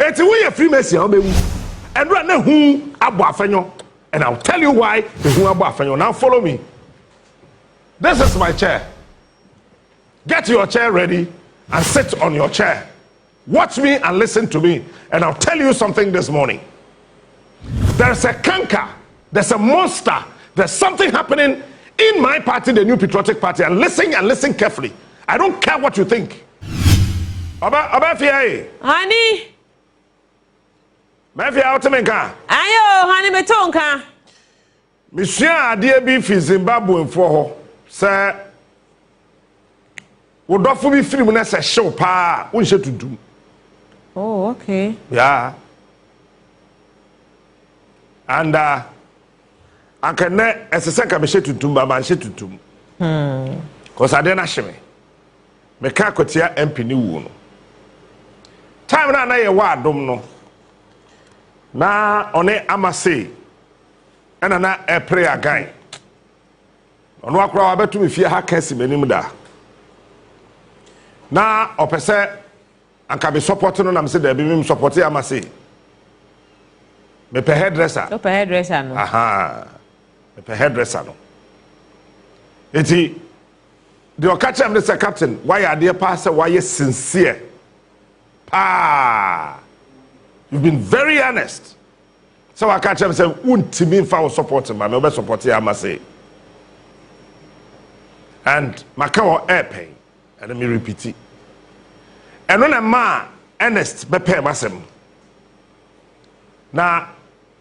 Eti we a Freemason obewu. And right now who abo Afenyo. And I'll tell you why who abo Afenyo. Now follow me. This is my chair. Get your chair ready and sit on your chair. Watch me and listen to me. And I'll tell you something this morning. There's a canker. There's a monster. There's something happening in my party, the New Patriotic Party. And listen carefully. I don't care what you think. Honey. Mafia Otemenka. Ayo, honey, metonka. Monsieur Adiebi fi Zimbabwe for say wodofo bi film na say show pa unhye tudum. Oh, okay. Yeah. And ankene esese ka me hye tudum ba man hye tudum. Cause ade na hye me. Me ka Akwatia MP ni wu no. Time na ye wa adom no. Na one amase ena na pray again. Ono akra wa betu me fie ha kesi menim da. Na opese anka be support no na me se da bi me support amase. Me pe hairdresser. No pe hairdresser no. Aha. Me pe hairdresser no. Eti the okacha am the captain why are there pass why you sincere. You've been very honest. So I catch him say, "Won't me for supporting my me support you, I must say." And my car air pain, and let me repeat it. And when a man honest, be pay myself. Now,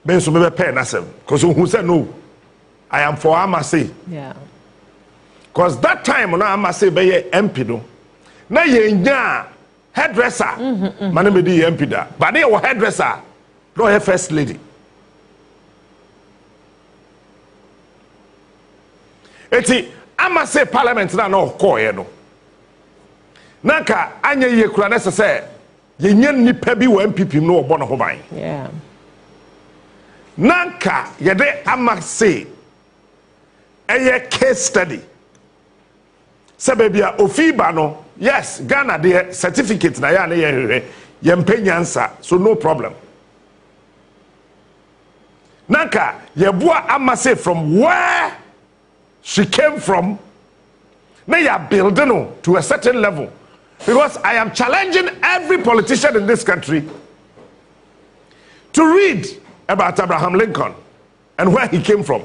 ben so be pay myself, because who said no? I am for I must say. Yeah. Because that time when I must say be MP no, na ye hairdresser, man me di MP da. But they were hairdresser, no her first lady. Eti, I must say parliament na no call ye no. Nanka anya ye kura na say ye nya nipa bi wo NPP no obo no ho ban. Yeah. Nanka ye de I must say a case study. Sebebia ofiba no. Yes, Ghana the certificate na ya na ye mpenyansa, so no problem. Nanka ye bua amase from where she came from. Now you are building to a certain level, because I am challenging every politician in this country to read about Abraham Lincoln and where he came from.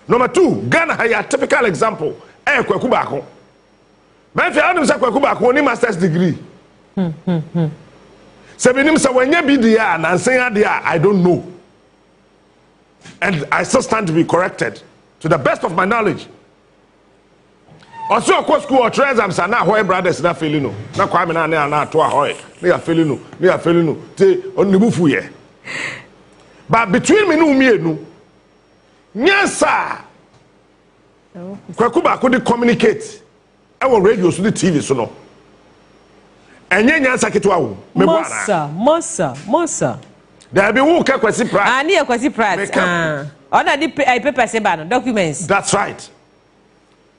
Number two, Ghana has a typical example. Kwaku Bako. Man, if you have Kwaku Bako, only master's degree. So when you be there and say there, I don't know, and I still stand to be corrected to the best of my knowledge. Also, of course, school or treasures are now brothers na felino. Na kwame na to ahoy. They are felino. They are felino. Te onibufu ye. But between me no mienu, nyansa. Kwaku Bako dey communicate. I will radio so the TV so no. Enye nyansa ketwa wo. Mosa. There be who ka Kwasi Pratt. Ah, near Kwasi Pratt. Ona di paper se documents. That's right.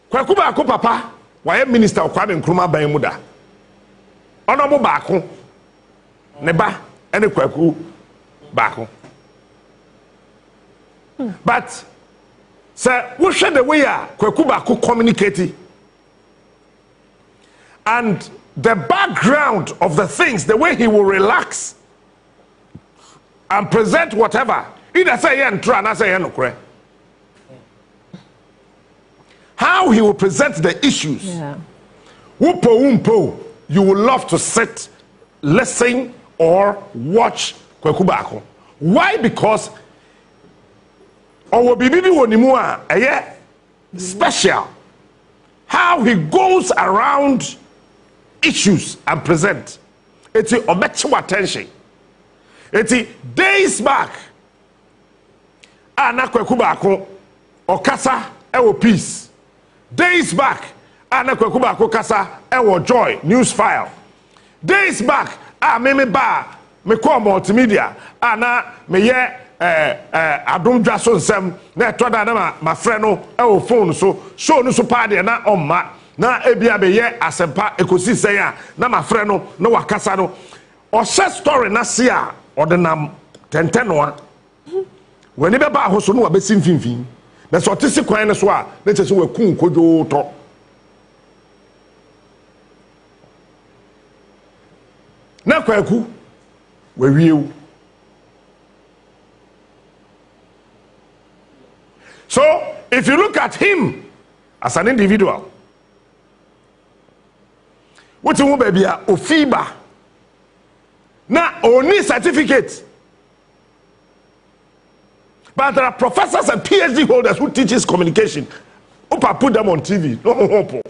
Kwaku Bako papa, why minister Kwame Nkrumah ban mu da. Ona mo Bako. Ne ba ene Kwaku Bako. But sir, we share the way Kwaku Bako communicate. And the background of the things, the way he will relax and present whatever. Either say and try and say no. How he will present the issues. Yeah. Wumpo, you will love to sit, listen, or watch Kwaku Bako. Why? Because our bibi wonimua special. How he goes around issues and present. It's a much attention. It's days back. Na Kwaku Bako okasa ewo peace. Days back, na Kwaku Bako kasa ewo joy news file. Days back, me ba me call multimedia. Na me ye adom dwa so nsem na etoda na ma friend no ewo phone so show no so pa de na omma na ebia be ye asempa ekosi sen a na ma friend no na wakasa no or share story na sia or the nam tentenoa when you be ba ho so no be simfimfim na so tisi kwan ne so a na che so we kun kojo to na kwaku we wiewu. So if you look at him as an individual, what you baby a ofiba na only certificate, but there are professors and PhD holders who teaches communication. Opa put them on TV. No,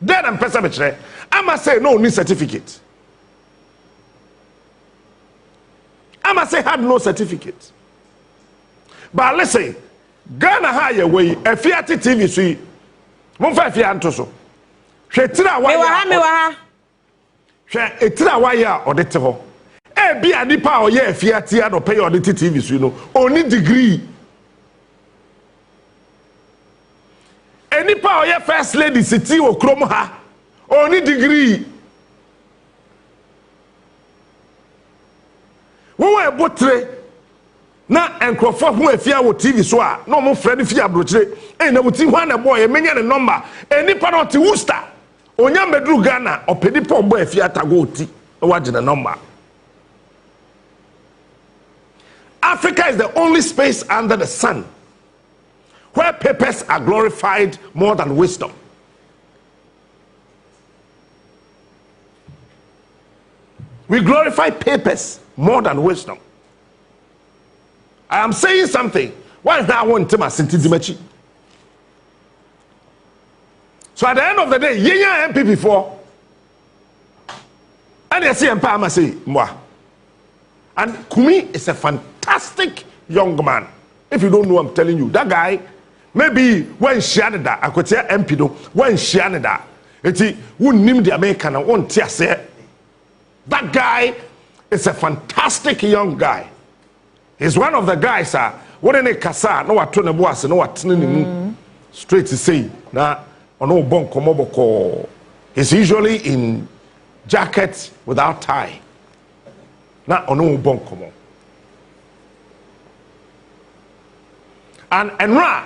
then I'm person I must say no need certificate. I must say had no certificate. But listen, Ghana higher way a Fiat TV see. Mon fa Fiat so. Hwe tira wa. Me wa. Hwe etira wa ya odete ho. E bia nipa o ye Fiat ya no pay odete TV so no. Oni degree. E nipa o ye first lady city o krom ha. Oni degree. Wo we botre na enkrofo ho afia wo TV so a na mo frɛ ne fia brochire na wuti ho na boy menya ne number nipa no te Worcester onya medru Ghana opedi pom boy afia tago oti waje ne number. Africa is the only space under the sun where papers are glorified more than wisdom. We glorify papers more than wisdom. I am saying something. Why I want to my sentidimachi? So at the end of the day, yenya NPP for, and you see Empire say moi. And Kumi is a fantastic young man. If you don't know, I'm telling you, that guy maybe when she had that Akwatia MP do when she had that, eti wouldn't name the American and won't say that guy is a fantastic young guy. He's one of the guys, what in a kasa, no what tone boas, no what straight to say, na no bon komoboko. He's usually in jackets without tie. Na no bon komo. And Emra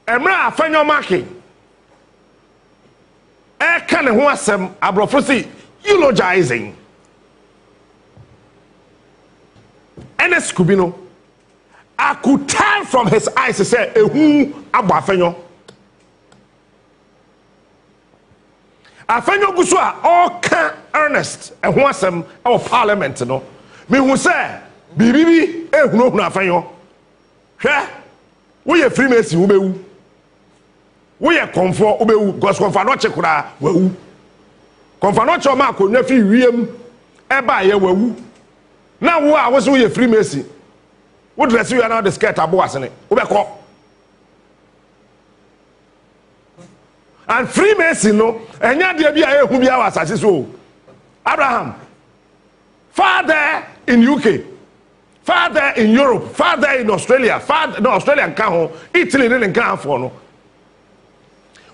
Afenyo Markin. Can who asem abrofosi eulogizing. Enes Kubino, I could tell from his eyes, he said, Ehu Abu Afenyo. Afenyo Gusua, all can earnest, and who some our parliament, no. Me who say, Bibi, Ehu no Afenyo. We are Freemason, Ubeu. We are comfort, Ubeu, because Confanoche Kura, Wu. Confanoche Marco, Nefi, William, Eba, Yewu. Now who are we a Freemason? What dress you are now the skirt abo asene? Ubeko. And Freemason no, enya dia bia ehu bia wasase so. Abraham. Father in UK. Father in Europe, father in Australia, father no Australian kan ho, Italy ne kan afo no.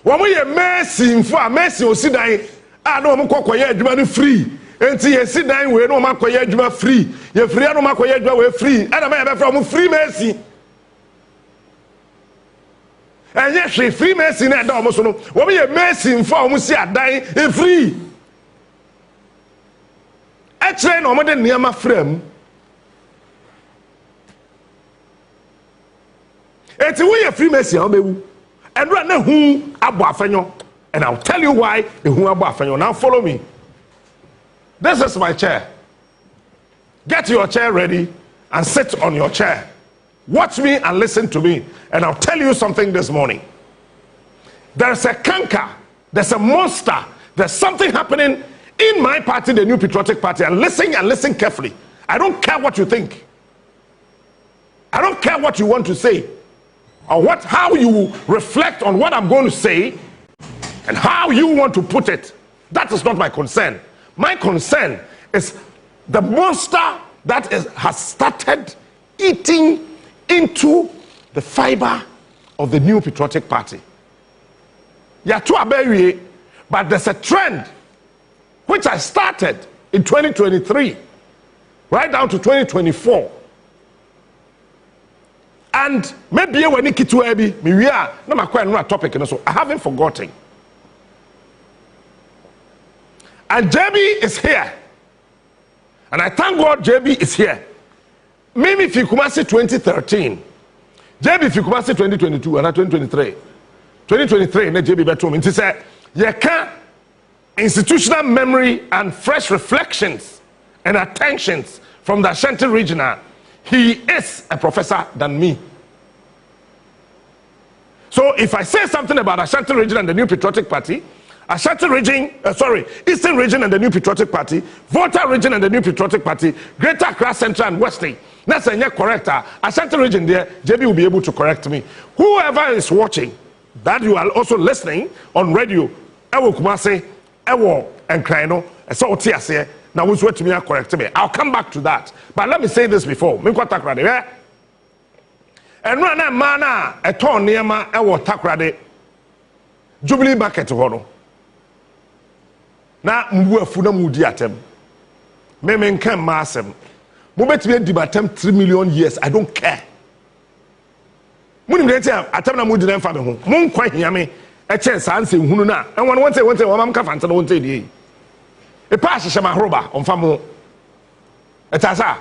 Wo mo ye Messi mfo a Messi osidan a no mo kokoye adwuma no free. Enti ye sit down we no makoye adwuma free ye free no makoye adwuma we free ana ma ye be from free mercy enye hwe free mercy na da omo so no wo be ye mercy mfa omo si adan e free e kire no omo de niam afram eti wo ye free mercy obewu enra na hu abo Afenyo, and I'll tell you why hu abo Afenyo. Now follow me. This is my chair. Get your chair ready and sit on your chair. Watch me and listen to me, and I'll tell you something this morning. There's a canker, there's a monster, there's something happening in my party, the New Patriotic Party, and listen carefully. I don't care what you think. I don't care what you want to say, or how you reflect on what I'm going to say, and how you want to put it. That is not my concern. My concern is the monster that has started eating into the fiber of the New Patriotic Party. Yeah, to a but there's a trend which I started in 2023, right down to 2024. And maybe when it to Abby, we are not a topic, and so I haven't forgotten. And JB is here. And I thank God JB is here. Maybe if you come say 2013, JB if you come say 2022 and 2023. 2023, na JB better me. He said, you can institutional memory and fresh reflections and attentions from the Ashanti regional. He is a professor than me. So if I say something about Ashanti region and the New Patriotic Party, Ashanti region, Eastern region and the New Patriotic Party, Volta region and the New Patriotic Party, Greater Accra Central and Western. That's a correct. Ashanti region there, JB will be able to correct me. Whoever is watching, that you are also listening on radio, I will come say, I will and cry no, so say. Now, who's what to me correct me? I'll come back to that. But let me say this before. And run a mana a ton near my takrade Jubilee bucket of honor. Now, Mbuafuna Mudiatem. Memen can massem. Mubet me debatem 3 million years. I don't care. Munim later, I tell them Mudin family home. Moon quite yammy. A chance answer Hununa. And one say, one Mamka won't say. A pass is my roba on Famo. A taza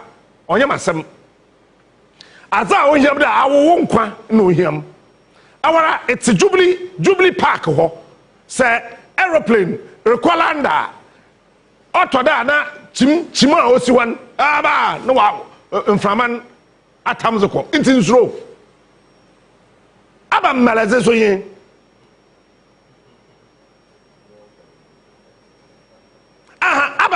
on Yamasam. As I own him, I won't know him. Our it's a Jubilee Park. Say aeroplane, Requalanda, Otodana, Chima Osiwan, Aba, no, Inframan at Tamzoko, Intins Row. Aba Malazesoye.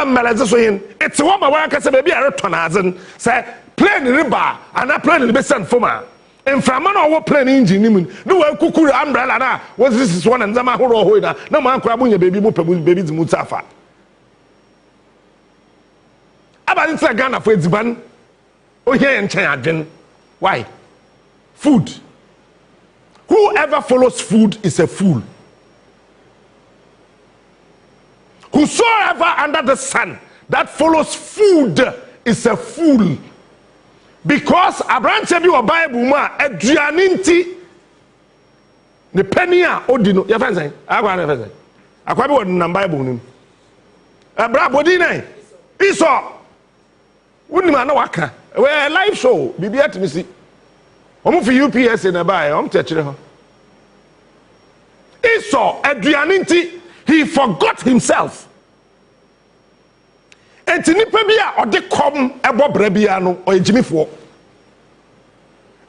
It's one my work as a baby a tonazan say plane riba and a plane the sent for ma in from man plane engine no kukuru umbrella na was this is one and zama horo hoida no man krabunya baby mo baby mutafa about in Ghana for ediban oh here in China why food whoever follows food is a fool. Whosoever under the sun that follows food is a fool. Because Abraham said you Bible ma aduaninti ne penia odino ya fancy akwa na fancy akwa bi won na Bible nim Abraham bodi nai Esau woni ma na waka we live show bibia timisi omo fi UPS na buy omo techire ho Esau aduaninti he forgot himself. And nipa bia or de come ebo bra no or ejimifo.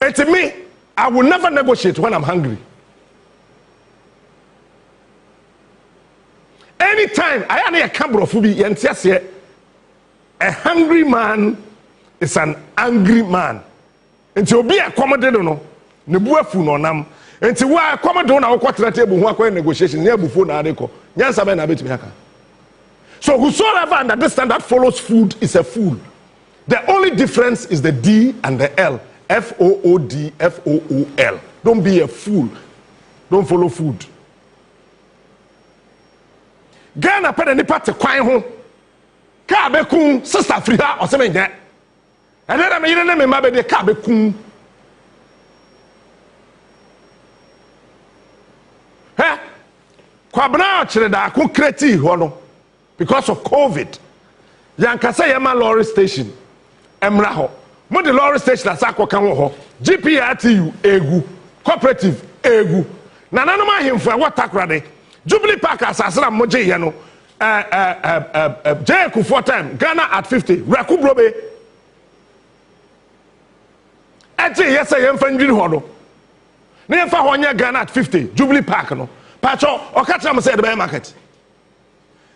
And to me, I will never negotiate when I'm hungry. Anytime I am a cabrofubi yentiase, a hungry man is an angry man. And to be accommodated no, nebuafu no nam. And to why accommodate na okwa table who akwa negotiation near before na adeko. Nyansa be na betimi aka. So whosoever understand that follows food is a fool. The only difference is the D and the L. F-O-O-D, F-O-O-L. Don't be a fool. Don't follow food. Ghana pede nipa te kwan ho. Ka be kun sister Africa or something like. And then I mean na me ma be de ka be kun. Eh? Kwabna chire da ko kreti ho no. Because of COVID. Yankasa yema lorry station. Emra ho. Mo the lorry station asakwa kan ho. GPRTU egu. Cooperative egu. Na nanoma hemfo watakra de. Jubilee Park asasra mo je ye no. Jeku 4 time. Ghana at 50. Raku brobe. Eje yesa yemfa ndwiri ho do. Na yemfa ho nya Ghana at 50. Jubilee Park no. Pacho okatra mo say the market.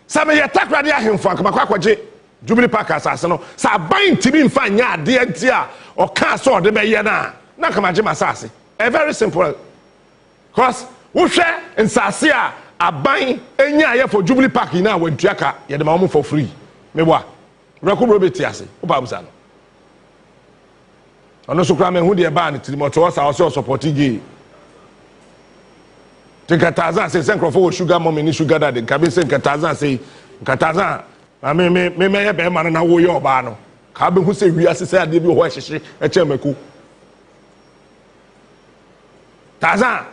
Some of your takradi ahemfo akamakwaje Jubilee Park asase no sa ban tibi mfa nya ade antia o ka so de be ye na kamaje masase. A very simple. Cause wo hwe nsase a aban enya ye for Jubilee Park na wantuaka ye de ma mo for free. Meboa. Rekobro beti ase. Wo ba busa no. Ono so kra me hu de ba ne Timoteo sa o support gay. Take a Tarzan say Sancro for sugar mommy ni sugar daddy. Kabi say Tarzan say Kataza, I mean, me have a man and I will your bano. Cabin who say we are said, you watch a chemical. Taza,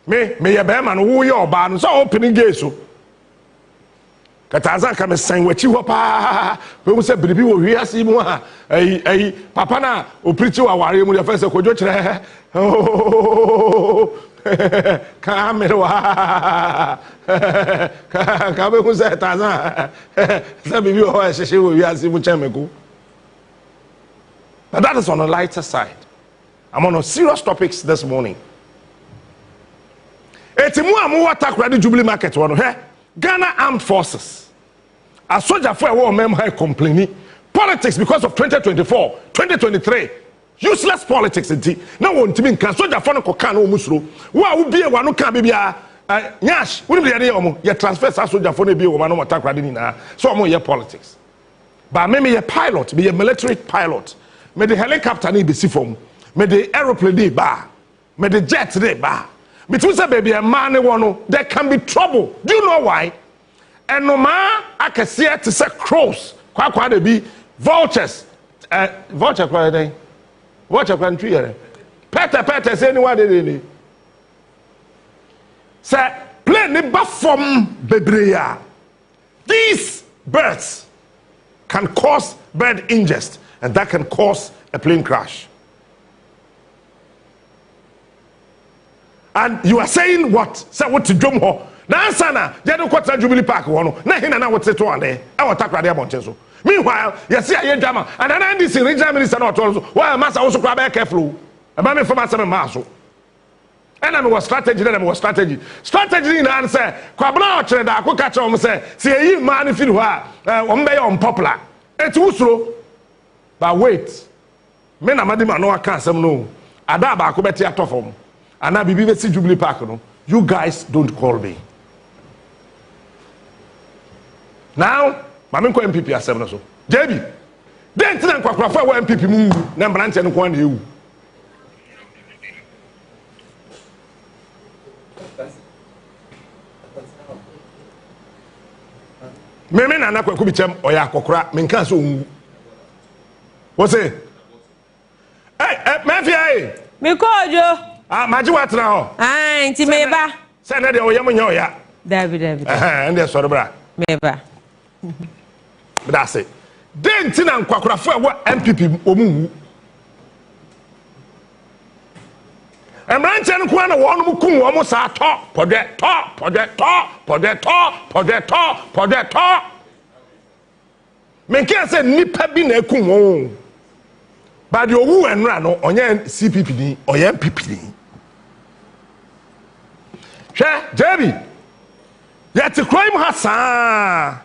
me a bear man who your bano, so opening gates. Kataza come and sing what you are. People say, but people here see more. A papa na, who preach you a warrior with your first coach. Oh, come who said Taza. Some of you are saying we are seeing chemical. But that is on the lighter side. I'm on a serious topics this morning. It's more attack ready Jubilee Market one here. Ghana Armed Forces. A soldier for a war member complaining politics because of 2024, 2023. Useless politics indeed. Now one to me can soldier for no can no musro. Wa will be a one who can be a nyash. Wouldn't be any your transfer as soldier for no be one no attack ready na. So I'm your politics. But maybe a pilot, be a military pilot. May the helicopter need be form. May the aeroplane be bar. May the jet be bar. Between say baby a man one there can be trouble. Do you know why? And no man I can see it to say crows. Kwa they be vultures. Vulture kwa they. Vulture country here. Pete say anyone they. Say plane the bafom bebreya. These birds can cause bird injuries and that can cause a plane crash. And you are saying what? Say what to jump ho. Na sana, they don't quote Jubilee Park one. Na hina na what say to one day. I want attack radio boncheso. Meanwhile, you see a drama and then NDC regional minister not also. Why must also grab a careful? About me from my seven maso. And I was strategy, then I was strategy. Strategy in answer. Kwabna ochre da ko catch on say, see you man if you are unpopular. It's usro. But wait. Me na madima no aka asem no. Ada ba ko beti atofom. And now be see Jubilee Park no. You guys don't call me. Now, mama ko NPP asem no so. JB. Den tina kwakwa fa wa NPP mu na branch no kwa na ewu. Meme na na kwaku bi chem oya akokora me nkan so onwu. Wo say? Me fia Me kojo. Ah, maji watra ho. Ah, nti meba. Say na de oyam nya oya. David. And dey sorry bra. Meba. But that's it. Den tina nkwakora fo wa NPP omu. Emranche nko na wo no kum wo mo sa to project. Men can say nipa bi na ekum wo. But the owu enra no onye CPP ni oye MPP ni. Hwe Jerry. Yet crime hasa.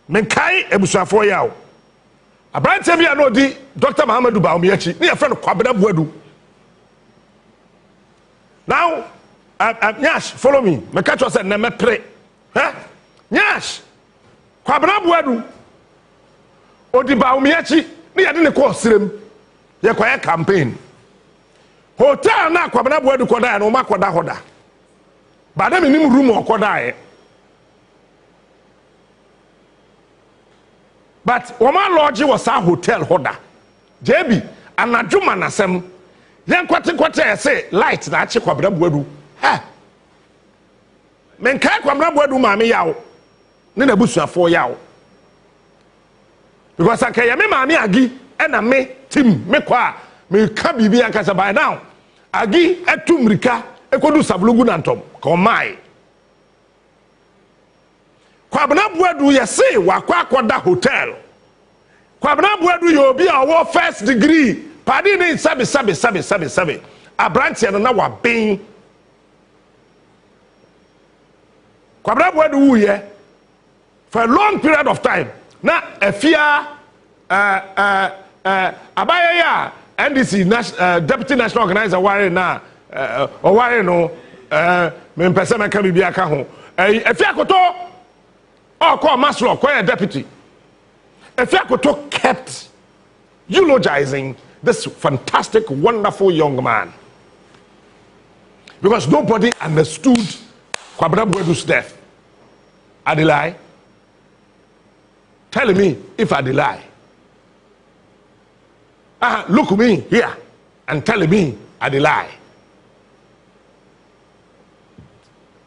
Men kai ebusuafo yawo. Abrante bi na odi Dr. Muhammadu Baomiachi. Ni your friend Kwabena Buadu. Now, Nyash, follow me. Me catch us and me pray. Huh? Nyash, Kwabena Buadu. Odi Baomiachi. Ni yadi ne ko sirem. Ye kwa campaign. Hotel na Kwabena Buadu koda no ma koda hoda. Ba dem nim room okoda e. But Woma Lodge was our hotel hoda. JB, anadwuma nasem. Yen kwate say light na ache Kwabena Buadu. Ha. Men kai Kwabena Buadu ma me yawo. Ne na busuafo yawo. Because I can me mami agi and me team me kwa me ka bibi ankasa by now. Agi etu mrika ekodu sablugu nantom. Komai. Kwabena Buadu ye say wakwa akoda hotel. Kwabena Buadu ye obi a wo first degree. Padi ni sabi. Abranche no na wa ben. Kwabena Buadu wu ye for a long period of time. Na efia abaya ya NDC deputy national organizer ware na ware no me mpese me ka bibia ka ho efia koto call Maslow call deputy efia koto kept eulogizing this fantastic wonderful young man because nobody understood Kwabena Buadu's death. Adilai telling me if I lie. Look at me here and telling me I lie.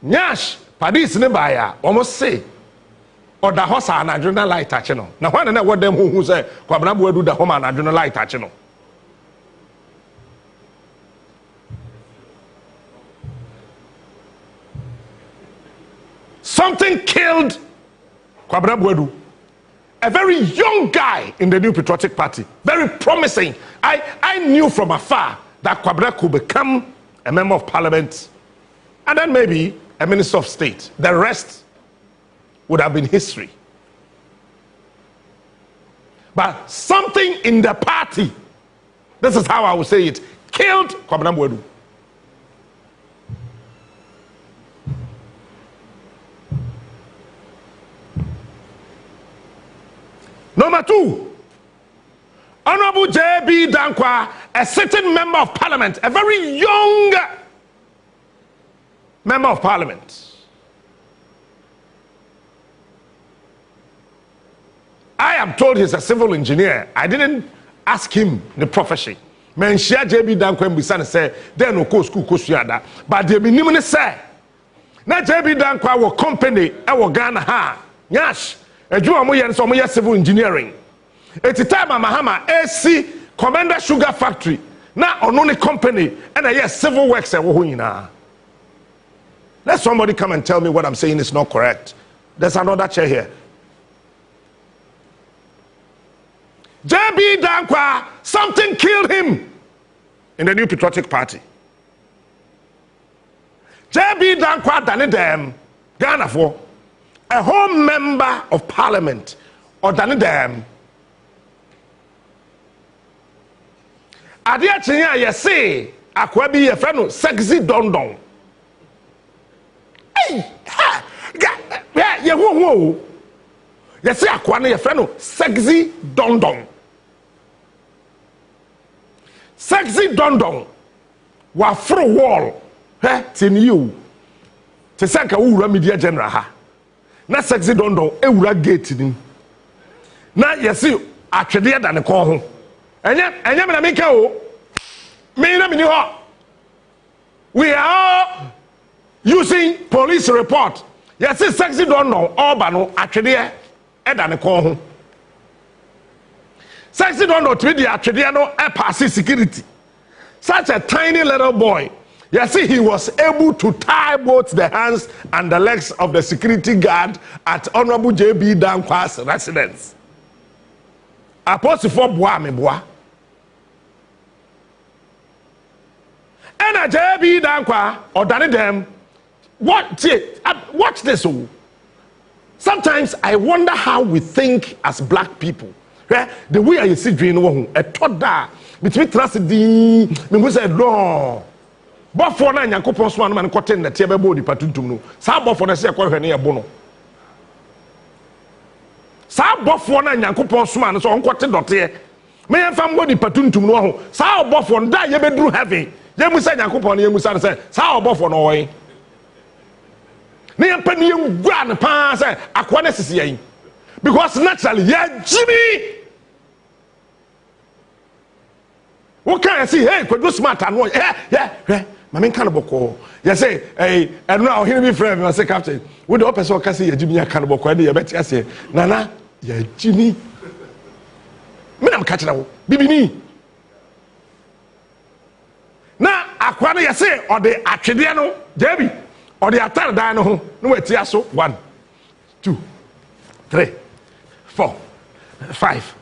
Nyash, Padis Nebaya, almost say, or the horse and adrenal light touching. Now, one and what them who say, Quabrabu do the home and adrenal light touching. Something killed Kwabrabuedu, a very young guy in the New Patriotic Party, very promising. I knew from afar that Kwabra could become a member of parliament and then maybe a minister of state. The rest would have been history. But something in the party, this is how I would say it, killed Kwabrabuedu. Number 2, Honorable J.B. Dankwa, a sitting member of parliament, a very young member of parliament. I am told he's a civil engineer. I didn't ask him the profession. Men share J.B. Dankwa and say, there no go school kosuada. But they be nimene say, na J.B. Dankwa wo company e Ghana ha. Nyash. Ejuma mo yen so mo yes civil engineering. Eti time Mahama AC Commander Sugar Factory na ono ne company and yes civil works e wo ho nyina. Let somebody come and tell me what I'm saying is not correct. There's another chair here. J.B. Dankwa, something killed him in the New Patriotic Party. J.B. Dankwa done them Ghana for a home member of parliament or done them. Adia chinya ye say akwa bi ye friend sexy dondon. Hey, ha, yeah, ye wo. Ye say akwa na ye friend sexy dondon. Sexy dondon wa fro wall. He tin you. Te sanka wura media general ha. Na sexy dondon ewura gate ni. Na yesi atwede da ne kon ho. Enya me na meka o. Me na me ni ho. We are using police report. Yesi sexy dondon oba no atwede da ne kon ho. Sexy dondon twe di atwede no e pass security. Such a tiny little boy. You see, he was able to tie both the hands and the legs of the security guard at Honorable J.B. Dankwa's residence. Apostle for bois me bois. And a J.B. Dankwa or done them. Watch this. Sometimes I wonder how we think as black people. The way I see dream a thought that between tragedy, me say no. But for na Nyankopon so man ko ten na tie be body patuntum no sa bofo na se ko hwe ne ye bo no sa bofo na Nyankopon so man so on ko te dote me yan fam body patuntum no ho sa bofo nda ye be duru heaven ye mu sa Nyankopon ye mu sa sa bofo no wo ne yan pani ye gua ne pa say akwa na sisi yin because naturally ya Jimmy what can I see? Hey, could you smart and what? Yeah. I mean, Cannibal. You say, hey, and now here be friend. I say, Captain, would the person can see Jimmy Cannibal? I bet you say, Nana, yeah, Jimmy. Me, I'm catching up. Bibi. Now, Akwatia, you say, or the Achidiano, Debbie, or the Atar Dano, no, it's so 1, 2, 3, 4, 5,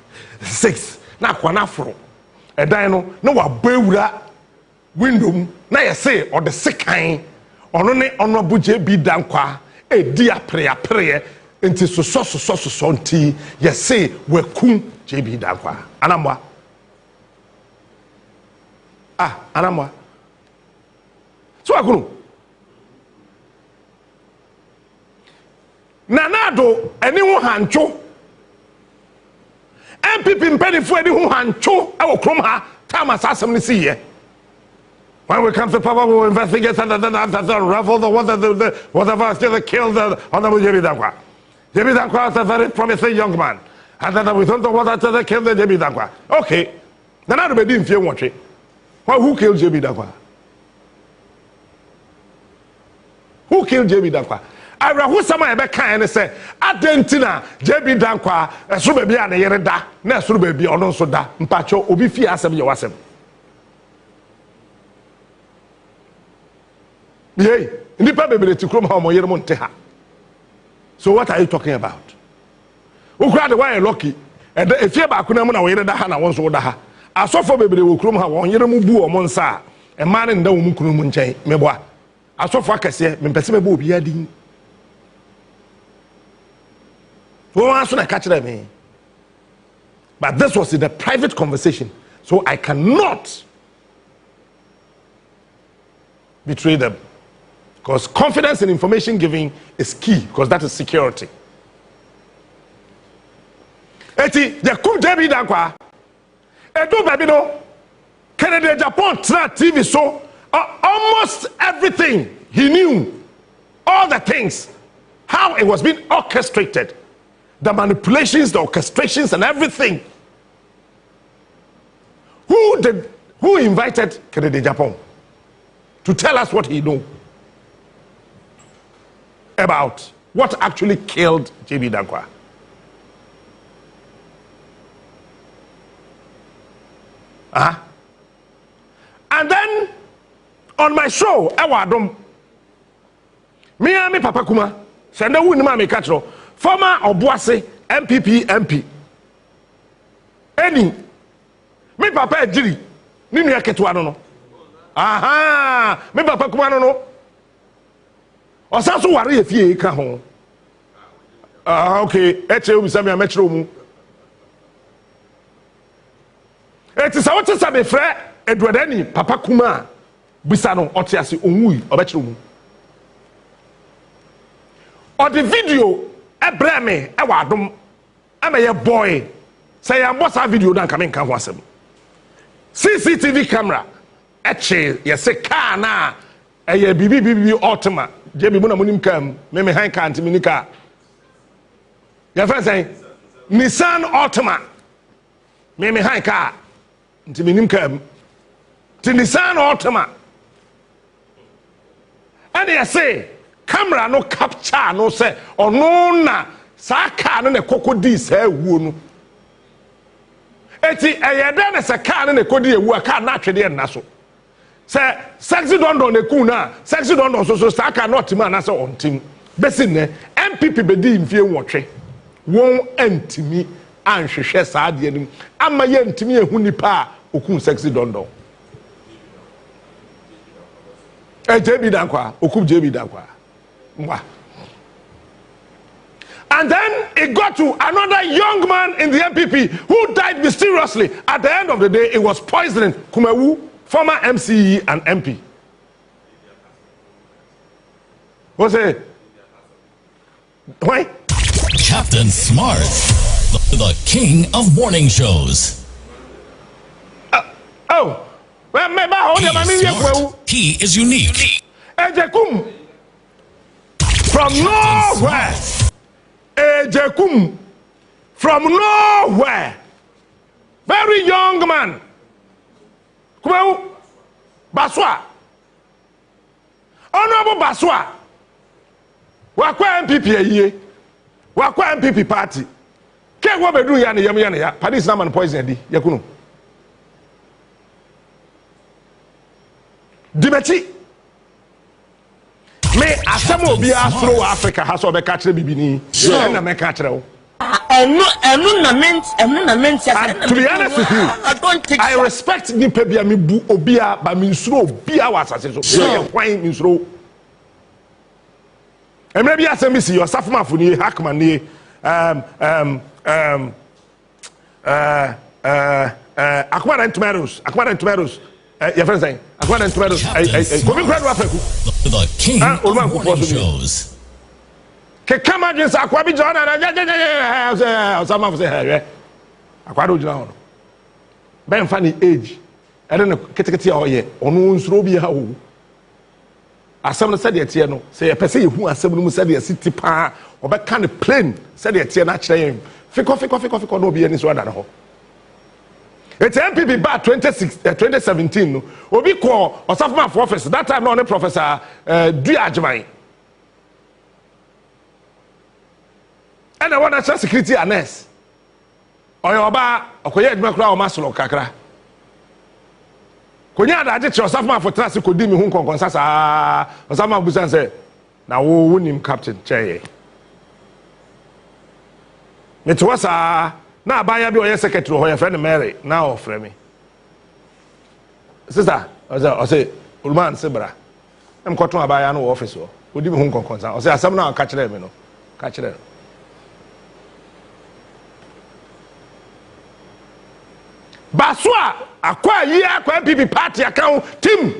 6. Now, Quanafro. A dino, no wa bewura window na ye say or the sekan ono ne Honorable J.B. Dankwa e dia prayer enti so nti ye say we kum J.B. Dankwa anamwa anamwa so akunu nanado eni ho hancho NPP mpedifo edi ho hancho e wo krom ha time asasem ni see here. When we come to power, we investigate and raffle whatever still killed the Honorable J.B. Dankwa. J.B. Dankwa is a very promising young man. And then we don't know what I killed the JB Dankwa. Okay. Then I didn't feel watch it. Well, who killed JB Dankwa? Who killed JB Dankwa? I who someone ever kind say, Adentina, JB Dankwa, a subaby and a yereda, na subaby or no soda, Mpacho, Ubifi asem yawasem. Yea, in the baby to come home or Yermonteha. So what are you talking about? Who cried the wire lucky? And if you're back when I'm away the Hana once or daha, I saw for baby will come on Yeremubu or Monsa, a man in the Umukumunche, Meboa. I saw for Cassia, Mempesimabu Biadin. Who wants to catch them? But this was in a private conversation, so I cannot betray them. Because confidence in information giving is key, because that is security. Eti, the coup David Dankwa, Edo Babino, Canada, Japan, TV, so almost everything he knew, all the things, how it was being orchestrated, the manipulations, the orchestrations, and everything. Who invited Canada, Japan to tell us what he knew about what actually killed JB Dankwa? And then on my show, Ewadom, me and me Papa Kuma, send a woman me catch former Obuase NPP MP. Any me Papa Ejiri, me me aketu no. Aha, me Papa Kuma no. Osaso ware efie ka ho. Okay, eche obi sami amechiro mu. Eti sa wote sa be frɛ Edwadani Papa Kuma bisa no ɔte ase onwui ɔbɛkyerɛ mu. Ɔde video ɛbrɛ me ɛwɔ adom ama yɛ boy sɛ yɛ mbɔ sa video na nka me nka ho asɛm. CCTV camera ɛkye yɛ se car na ɛyɛ bibi Ultima jebi mu na munim kam me han ka ntimi ni ka yɛ fɛ sɛ Nissan Ultima me han ka ntimi nim kam ti Nissan Ultima and yɛ se camera no capture no say ɔno na saa car no na kokodi saa wuo no eti ɛyɛ da na sa car no na kodi ewu a car na atwede na so say sexy dondo na ku na sexy dondo so saa car no ɔtima na sɛ ɔntim besi ne NPP bedi mfie nwɔtwe won antimi anhwehwɛ saa de anim ama yɛ ntimi ehu nipa a okun sexy dondo JB Dankwa okun JB Dankwa. And then it got to another young man in the NPP who died mysteriously. At the end of the day, it was poisoning. Kumewu, former MCE and MP. What's it? Why? Captain Smart, the king of morning shows. Well, He is unique. Ejekum. From nowhere, Ejekum, from nowhere, very young man, Kumau, Baswa, Honorable Baswa, Wakwa NPP a year, Wakwa NPP party, Ke what be do yana ya, Padis Naman poison di, Yakunu. Dimeti. Me asemo obi asro Africa has obe ka kire bibini na me ka kire wo enu na ment to be honest with you I respect nipa bia me bu obi a ba me nsuro obi a wasase so e kwan me nsuro emre bia asem si your safmafo ni hackman ni Akwatia tomatoes your friend saying Akwatia tomatoes The king of morning shows. Come on, just Akwabi John and some of the Aquado John. Ben funny age. I don't know, Ketakati or ye, or no Robi how. As someone said it, say a person who has someone who said a city pa or back kind of plane said it, naturally Fiko no be any so than ho. It's NPP back 2017 no. Obi call Osafman for office. That time no Professor Dèath. And I want national security anes. Oyoba okoye adwuma kura o masolo kakra. Konya da je Osafman for trust ko di mi hu nkonkonsa sa. Osafman busan say na wo wonim captain cheye. It was na abaya bi oye secretary ho your friend Mary now offer me. Sister, I say Ulman Sebra. I'm cotton abaya no office o. Odi mi hu nkonkonsa. I say asem na ka kire me no. Ka kire. Basua Akwatia NPP party account team.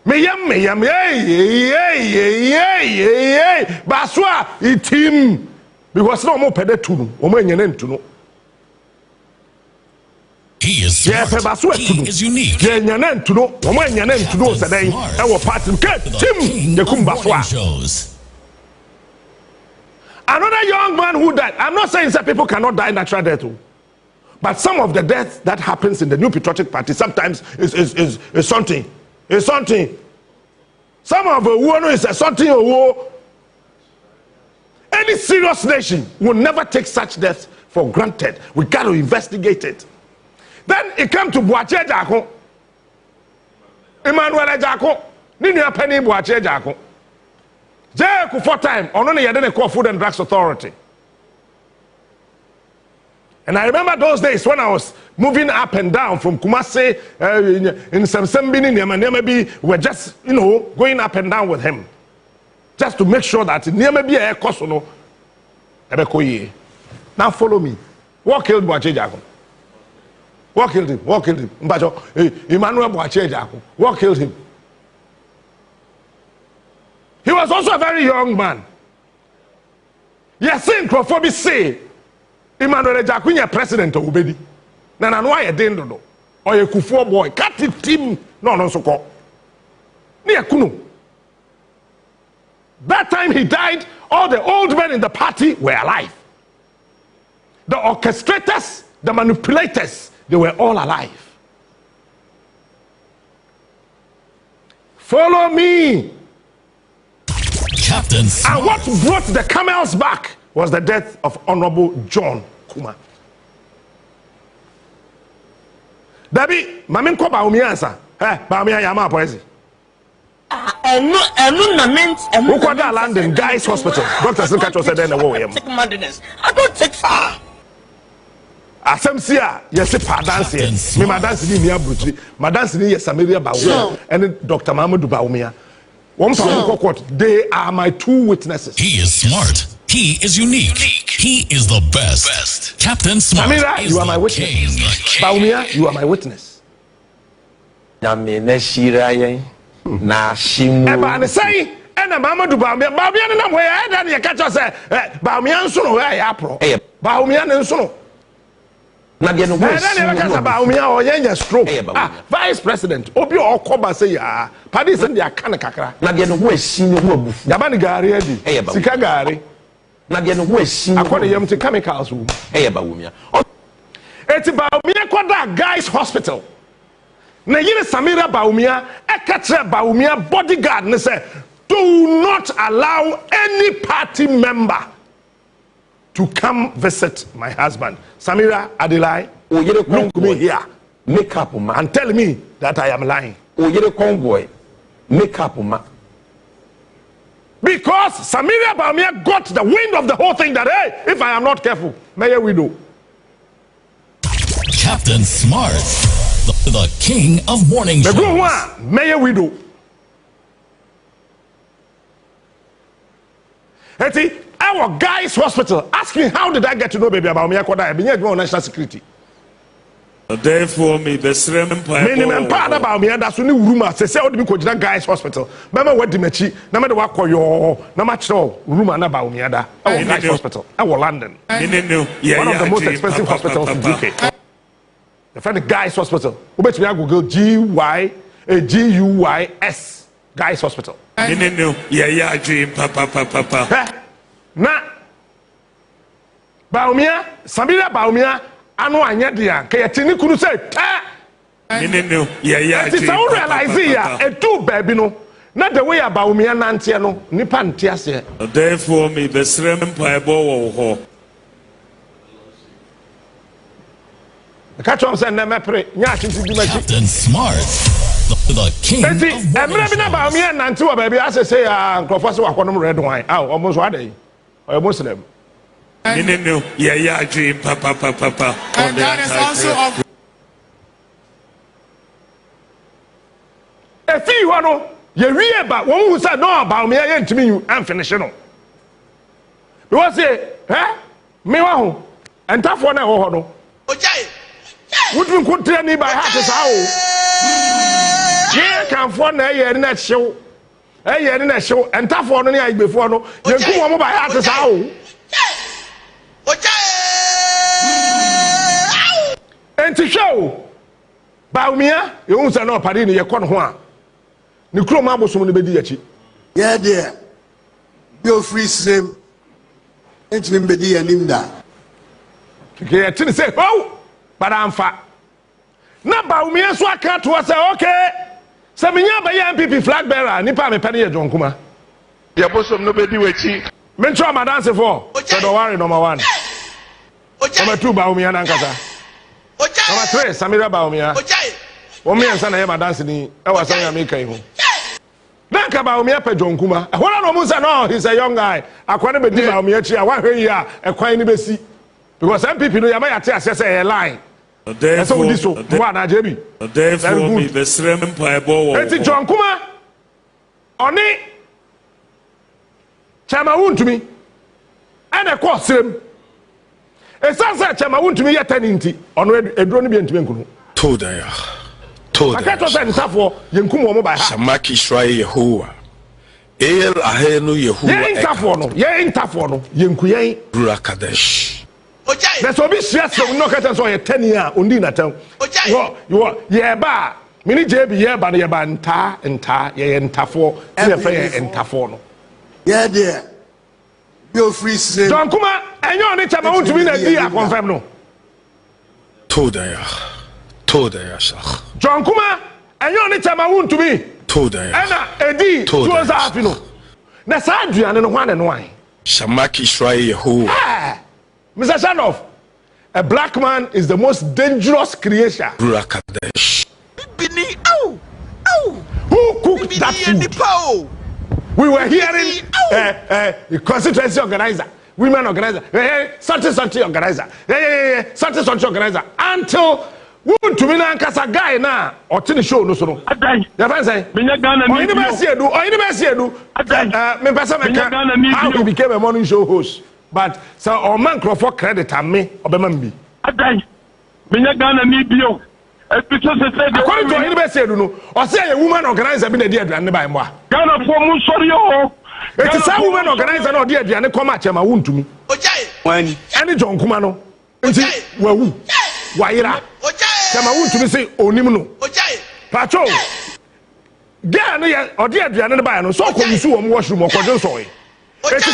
Meyam Basua team because no more pede tunu o mo nyane ntunu. He is smart. He is unique. Ye nyane ntunu o mo nyane ntunu se den e wo party team de kum Basua. Another young man who died. I'm not saying that people cannot die natural death. But some of the death that happens in the New Patriotic Party sometimes is something. It's something. Some of the one is something. Any serious nation will never take such death for granted. We got to investigate it. Then it comes to Boache Jako. Emmanuel Jako. Nini Penny Boache Jako. Jeko for time. Only Yadene call Food and Drugs Authority. And I remember those days when I was moving up and down from Kumasi in Samsambini, maybe we're just, going up and down with him. Just to make sure that maybe a Kosono. Now follow me. What killed Boache Jako? What killed him? What killed him? Emmanuel Boache Jako. What killed him? He was also a very young man. Yes, Crawford say. Emmanuel Jakunya president of Ubedi. Na no aye den do. Or ye Kufuor boy. Cut team no so call. Ni akunu. That time he died, all the old men in the party were alive. The orchestrators, the manipulators, they were all alive. Follow me. Captain And what brought the camels back was the death of Honorable John Kuma. Dabi, mamin ko ba umi ansa. Ba umi ya ma poezi. Who called that London Guys Hospital? Dr. Sinkacho said then I don't take far. Asemsia, yes, pa dance here. Me ma dance ni mi abruti. Ma dance ni yes Samaria ba wo. And Dr. Mamadou ba umia. They are my two witnesses. He is smart. He is unique. He is the best. Captain Smart. Samira, you are my witness. Baumia, you are my witness. Eba ne say, ena Mamadou Baumia, Baumia na we e da ne catch us Baumia nso no we ya pro. Baumia ne nso no. Na de no we. Baumia o yenya stroke. Vice President, obi okoba say ya. Padi se dia kan kakra. Na de no we si ne ho abufu. Yaba ne gari adi. Sika gari. Na de no we si ne. Akwa de yam te chemicals wo. Baumia. Eti Baumia kwada Guys Hospital. Na yire Samira Baumia e katre Baumia bodyguard ne say do not allow any party member to come visit my husband. Samira Adilai, look me here. Make up and tell me that I am lying. Convoy. Make up Because Samira Baumia got the wind of the whole thing that, hey, if I am not careful, may we do. Captain Smart, the king of morning shows. The good one, may we do. Eti, our Guys Hospital, ask me how did I get to know baby about me? I national security. Therefore, me the minimum part about me, that's only rumor. Say, what do we call that Guys Hospital? Remember what the mechi, no matter what call your, no much rumor about me, our Guys Hospital, our London. One of the most expensive hospitals in UK. The friend Guys Hospital. Who bet me I Google GUYS Guys Hospital. Yeah, dream, papa. Now, Baumia, Samira Baumia, Anu Anyadia, Kayatini Kuruse, it's all realize here, a two baby no, not the way about Baumia Nantiano, Nipantias. Therefore, me the Srem Bible. Catch on send them a pray, Yachi to Captain Smart, the king. I'm not about me and Nantua, baby. As I say, Professor Aquanum red wine. Oh, almost one day. Or Muslim. Yeah, dream, papa. And that is also of. A few one, you read about one who said no about me, I ain't to me, I'm finishing. You want to say, eh? Me, and tough one, oh, wouldn't put me by half as how. Yeah, come for a year in that show. A year in that show, and tough one before no, you come by half as how. And to show Baumia, you won't say no, Padini, you can't want. Nuclear Mabos on the Bediachi. Yeah, dear. You're free, same. It's been Bedia and Linda. Okay, I say, oh. But I'm fat. Now, Baumia, so I can't say, okay. Saminya by NPP flag bearer, Nipa me penny a Jonkuma. Your bosom nobody with you. Mentor my dance for. So don't worry, number one. Number two, Baumia Nankasa. Number three, Samira Baumia. One me and son, I am a dancing. I was saying, I make him. Nanka Baumia pe Jonkuma. What I know, Musa, no, he's a young guy. I can't be Baumia, I want her a quine besi. Because some people know you might say a lie. Therefore, me the Srem Bible. It's John Kuma. Oni Chama to me. And a course him. A sunset Chama to me at 10 inti. On a drone be to Told I can't send stuff for Yankumo by Samaki Shrai Yehoa. El Ahenu Yehoa. Ain't tough for no. Ain't tough for no. Yankuye Rakadesh. There's a bit stressful. No catch us on a 10-year Undina town. You are, yeah, ba. Mini JB, yeah, but yeah, banta and ta, yeah, and tafo, and tafono. Yeah, dear. You're free, same. John Kuma, and you're on it. I want to win a deal. Confirm no. Told I, sir. John Kuma, and you're on it. I want to be. Told I, Anna, Eddie, to us, Afenyo. That's Adrian and one and wine. Samaki Shrai Yehoa. Mr. Shanoff, a black man is the most dangerous creation. Rakadesh. Who cooked that food? We were hearing the constituency organizer, women organizer, something organizer, something organizer, until we to me na nkasa guy na or the show no so no. Your friend say, me how he became a morning show host. But so our man Crawford credit and me obemambi. According to university no, or say a woman organizer be the dear and by moi. Ghana for mu sorry o. It is a woman organizer no dear and come at ma won to me. When any John Kuma no. Nti wawu. Waira. Chama won to me say onim no. Pacho. Girl no ya or dear and by no so ko yusu wo washroom or ko so. It is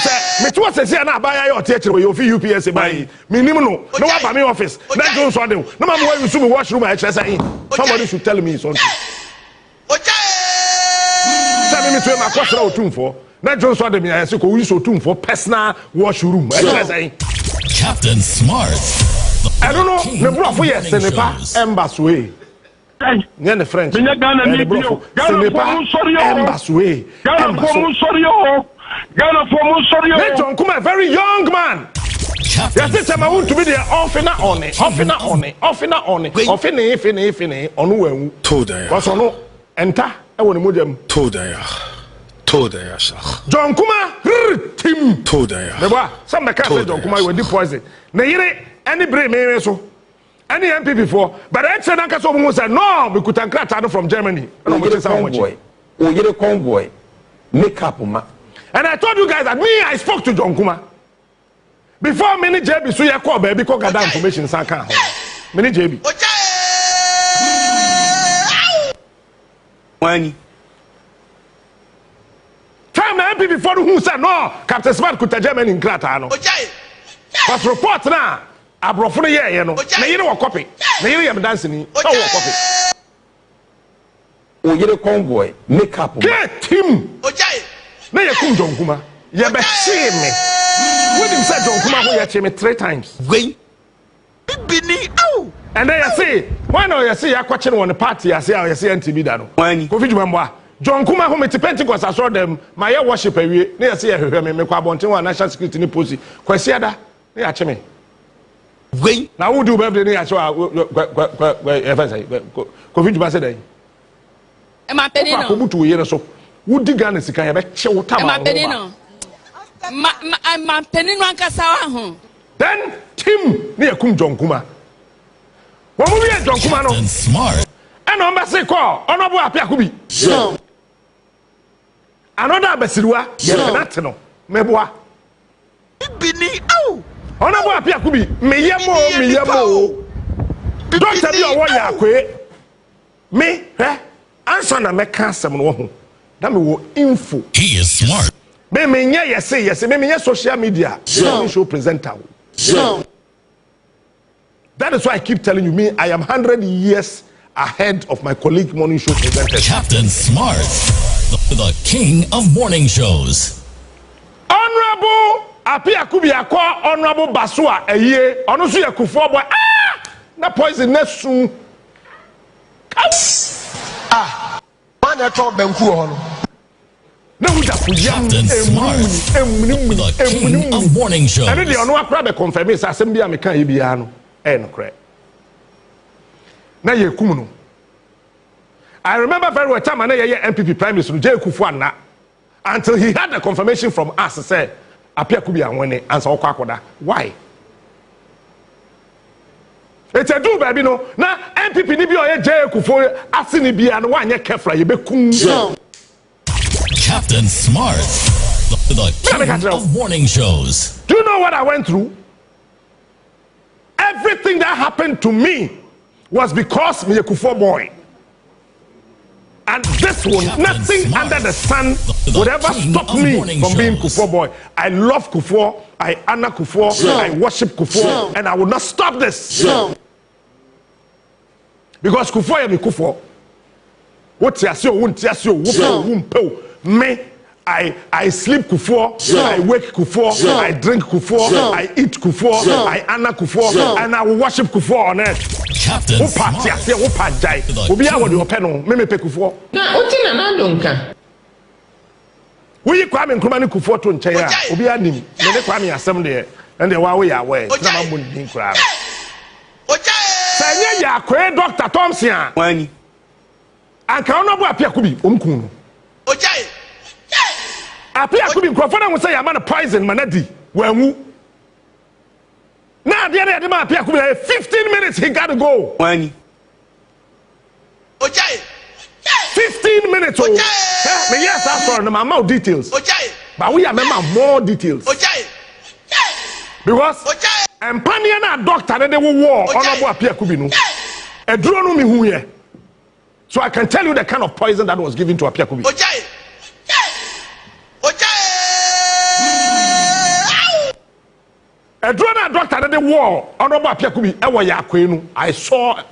me to say na buy your teacher we ofi UPS buy me nim no wa ba me office na go so dem no ma we use me washroom I say somebody should tell me something say me to ma kwasra otumfo na go so dem I say ko use otumfo personal washroom I say Captain Smart. I don't know me bro for yes ne pa embassy way yeah the French Ghana bro embassy way Ghana for mu sorry o. Ghana for mu sorry o. John Kuma, a very young man. Yes, this time I want to be there. Offina on it. On Told I. What's on no? Enter. I want to move them. Told I, sir. John Kuma, Tim. Told I. Never. Some can't say John Kuma will do poison. Any brain may so. Any NPP before, but I said Uncle Someone said no, we could crack from Germany. Convoy. Make up, ma. And I told you guys that me, I spoke to John Kuma. Before many JB, so you call baby, call that information, Sanka. Many JB. When time MP before who said no, Captain Smart could tell Germany in Kratano. But report now, abrofo no ye no. Na yire wo copy. Na yire yam dance ni. So wo copy. O yere convoy make up. Get him. Na ye kum Jonkuma. Ye be see me. When him say Jonkuma ho ye che me 3 times. Wey. Bibini ow. And then you say, why not you say Akwatia on the party? I say you say NTB da no. Kofi Jumamwa. Jonkuma ho me te Pentecost I saw them. My year worship awie. Na you say me kwa bonten wa national security ni police. Kwesi ada. Na ya che me. Wey. Na who do birthday na ya che Kofi Jumamwa say dey. E ma peni no. Ko butu ye so. Wo di Ghana sika ye be che wo tama. E ma peni no. Ma peni no ankasa wa ho. Then Tim na yakum Jonkuma. Wo mu ye Jonkuma no. Smart. And on be say call Honorable Apiakubi. Sure. Another Besirwa, yes, no. Meboa. Bibini ow. Honorable Apiakubi, me yamo. Doctor bi owo ya kwe. Me, answer na me cancer no ho. Na me wo info. He is smart. Me nya yes, me nya social media. Show presenter. Sure. That is why I keep telling you, me, I am 100 years ahead of my colleague morning show presenters. Captain Smart, the king of morning shows. Honorable Apiakubi akwa Honorable Basua eye ono so yakufo boy na poison na su Man that talk banku ho no. na huja fuyam Captain Smart, the king of morning shows. and the ono akra be confirm say asem bia me kan ye bia no no kre na ye kum no. I remember very well time na ye NPP prime minister J Kufu Anna until he had the confirmation from us say Apiakubi anwene answer okwakoda. Why? It's a do baby no na NPP ni bi oye J Kufu asini bia no wanye kefra ye bekum. Captain Smart, the king of morning shows. Do you know what I went through? Everything that happened to me was because me a Kufu boy. And this one, nothing under the sun would ever stop me from being Kufu boy. I love Kufu, I honor Kufu, I worship Kufu, and I will not stop this. Because Kufu is Kufu. What you say, won't you say, me, I sleep Kufu, I wake Kufu, I drink Kufu, I eat Kufu, I honor Kufu, and I will worship Kufu on earth. Captain Smart, Me pe Kufu. Na oti na ndonka. We Kwame Nkrumah ni Kufu to nche ya. Obi anim. Me ne Kwame asem de. And the wa we ya we. Na ma mo ni nkra. Sanye ya kwe Dr. Thompson. Wani. Anka Honorable Apiakubi omkun no. Apiakubi nkrofo na say ya man poison manadi. Wanwu. Now the other man Apiakubi 15 minutes he got to go. Wani. 15 minutes. Oh. Me yes, I saw no more details. But we have more details. Because Empania na doctor they will war Honorable Apiakubi no. E duro no me hu here. So I can tell you the kind of poison that was given to Apiakubi. A drone doctor the war Honorable Apiakubi I saw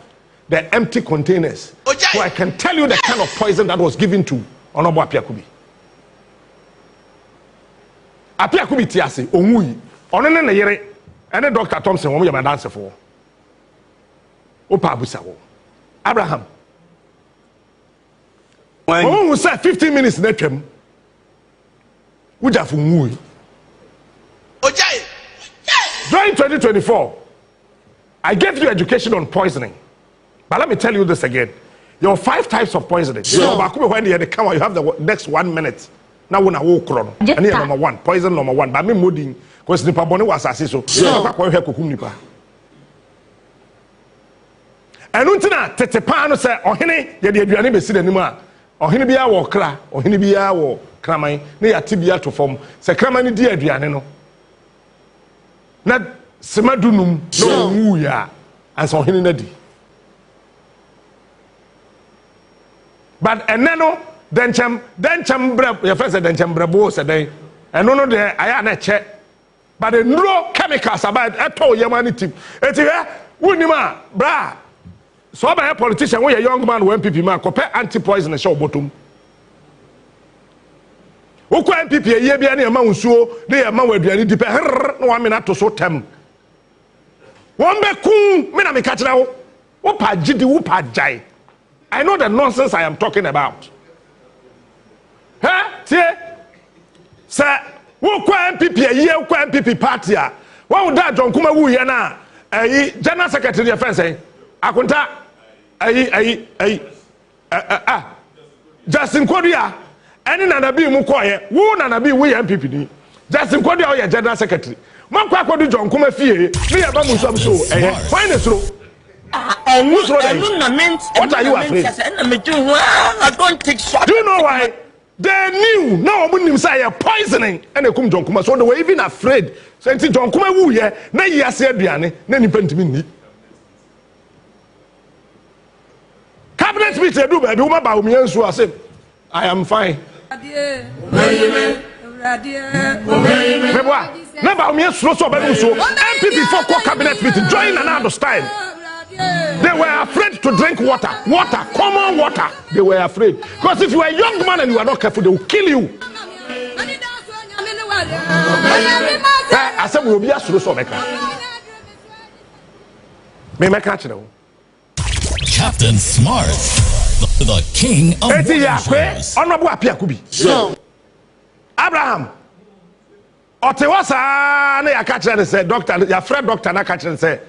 the empty containers. So I can tell you the kind of poison that was given to Honorable Apiakubi. Apiakubi tiase onwui onene na yere ene Dr. Thompson wo yama dance for. Opa abusa wo. Abraham. When who said 15 minutes na twam. Uja fu nwui. During 2024, I gave you education on poisoning. But let me tell you this again. There are 5 types of poisoning. When you have the next 1 minute. Now when I walk on. And here number 1, poison number 1. But me mooding because nipa boni was assassin so. And untina tetepa no say ohene ye de aduane besi danim a ohene bia wo kra ohene bia wo kraman na ya tibia to fom se kraman di aduane no na semadunum no wu ya anso ohene na di but eneno denchem bra your first denchem brabo se den eno no de aya na che but the no chemicals about eto yamani team eti wunima bra so ba politician we young man we NPP man compare anti-poison show bottom woko NPP ye bia na ma nsuo na ye ma waduane dipe no wa me na to so tem won be kun me na me ka kire wo pa gidi wo pa jai. I know the nonsense I am talking about. Huh? Tie sir woko NPP ye woko NPP party a wa wo da John Kuma wu ye na general secretary defense akunta Justin Kodia any nana bi mu koye wo nana bi wo NPP ni Justin Kodia o ye general secretary man kwa kodu John Kuma fie ni ya ba mu so why na suro what are you afraid? I don't take shot. Do you know why? They knew now omunim say poisoning and they come John Kuma, so they were even afraid. So until John Kuma wu ye na yi ase aduane na nipa ntimi ni cabinet meeting do baby uma ba omi ensu ase I am fine. Meboa na ba omi ensu so ba ensu NPP for cabinet meeting join another style. They were afraid to drink water, common water. They were afraid because if you are a young man and you are not careful, they will kill you. I said we will be a so Captain Smart, the king of shows. Honorable Apiakubi. Abraham. Otewasa na ya catch and say doctor, your friend doctor na catch and say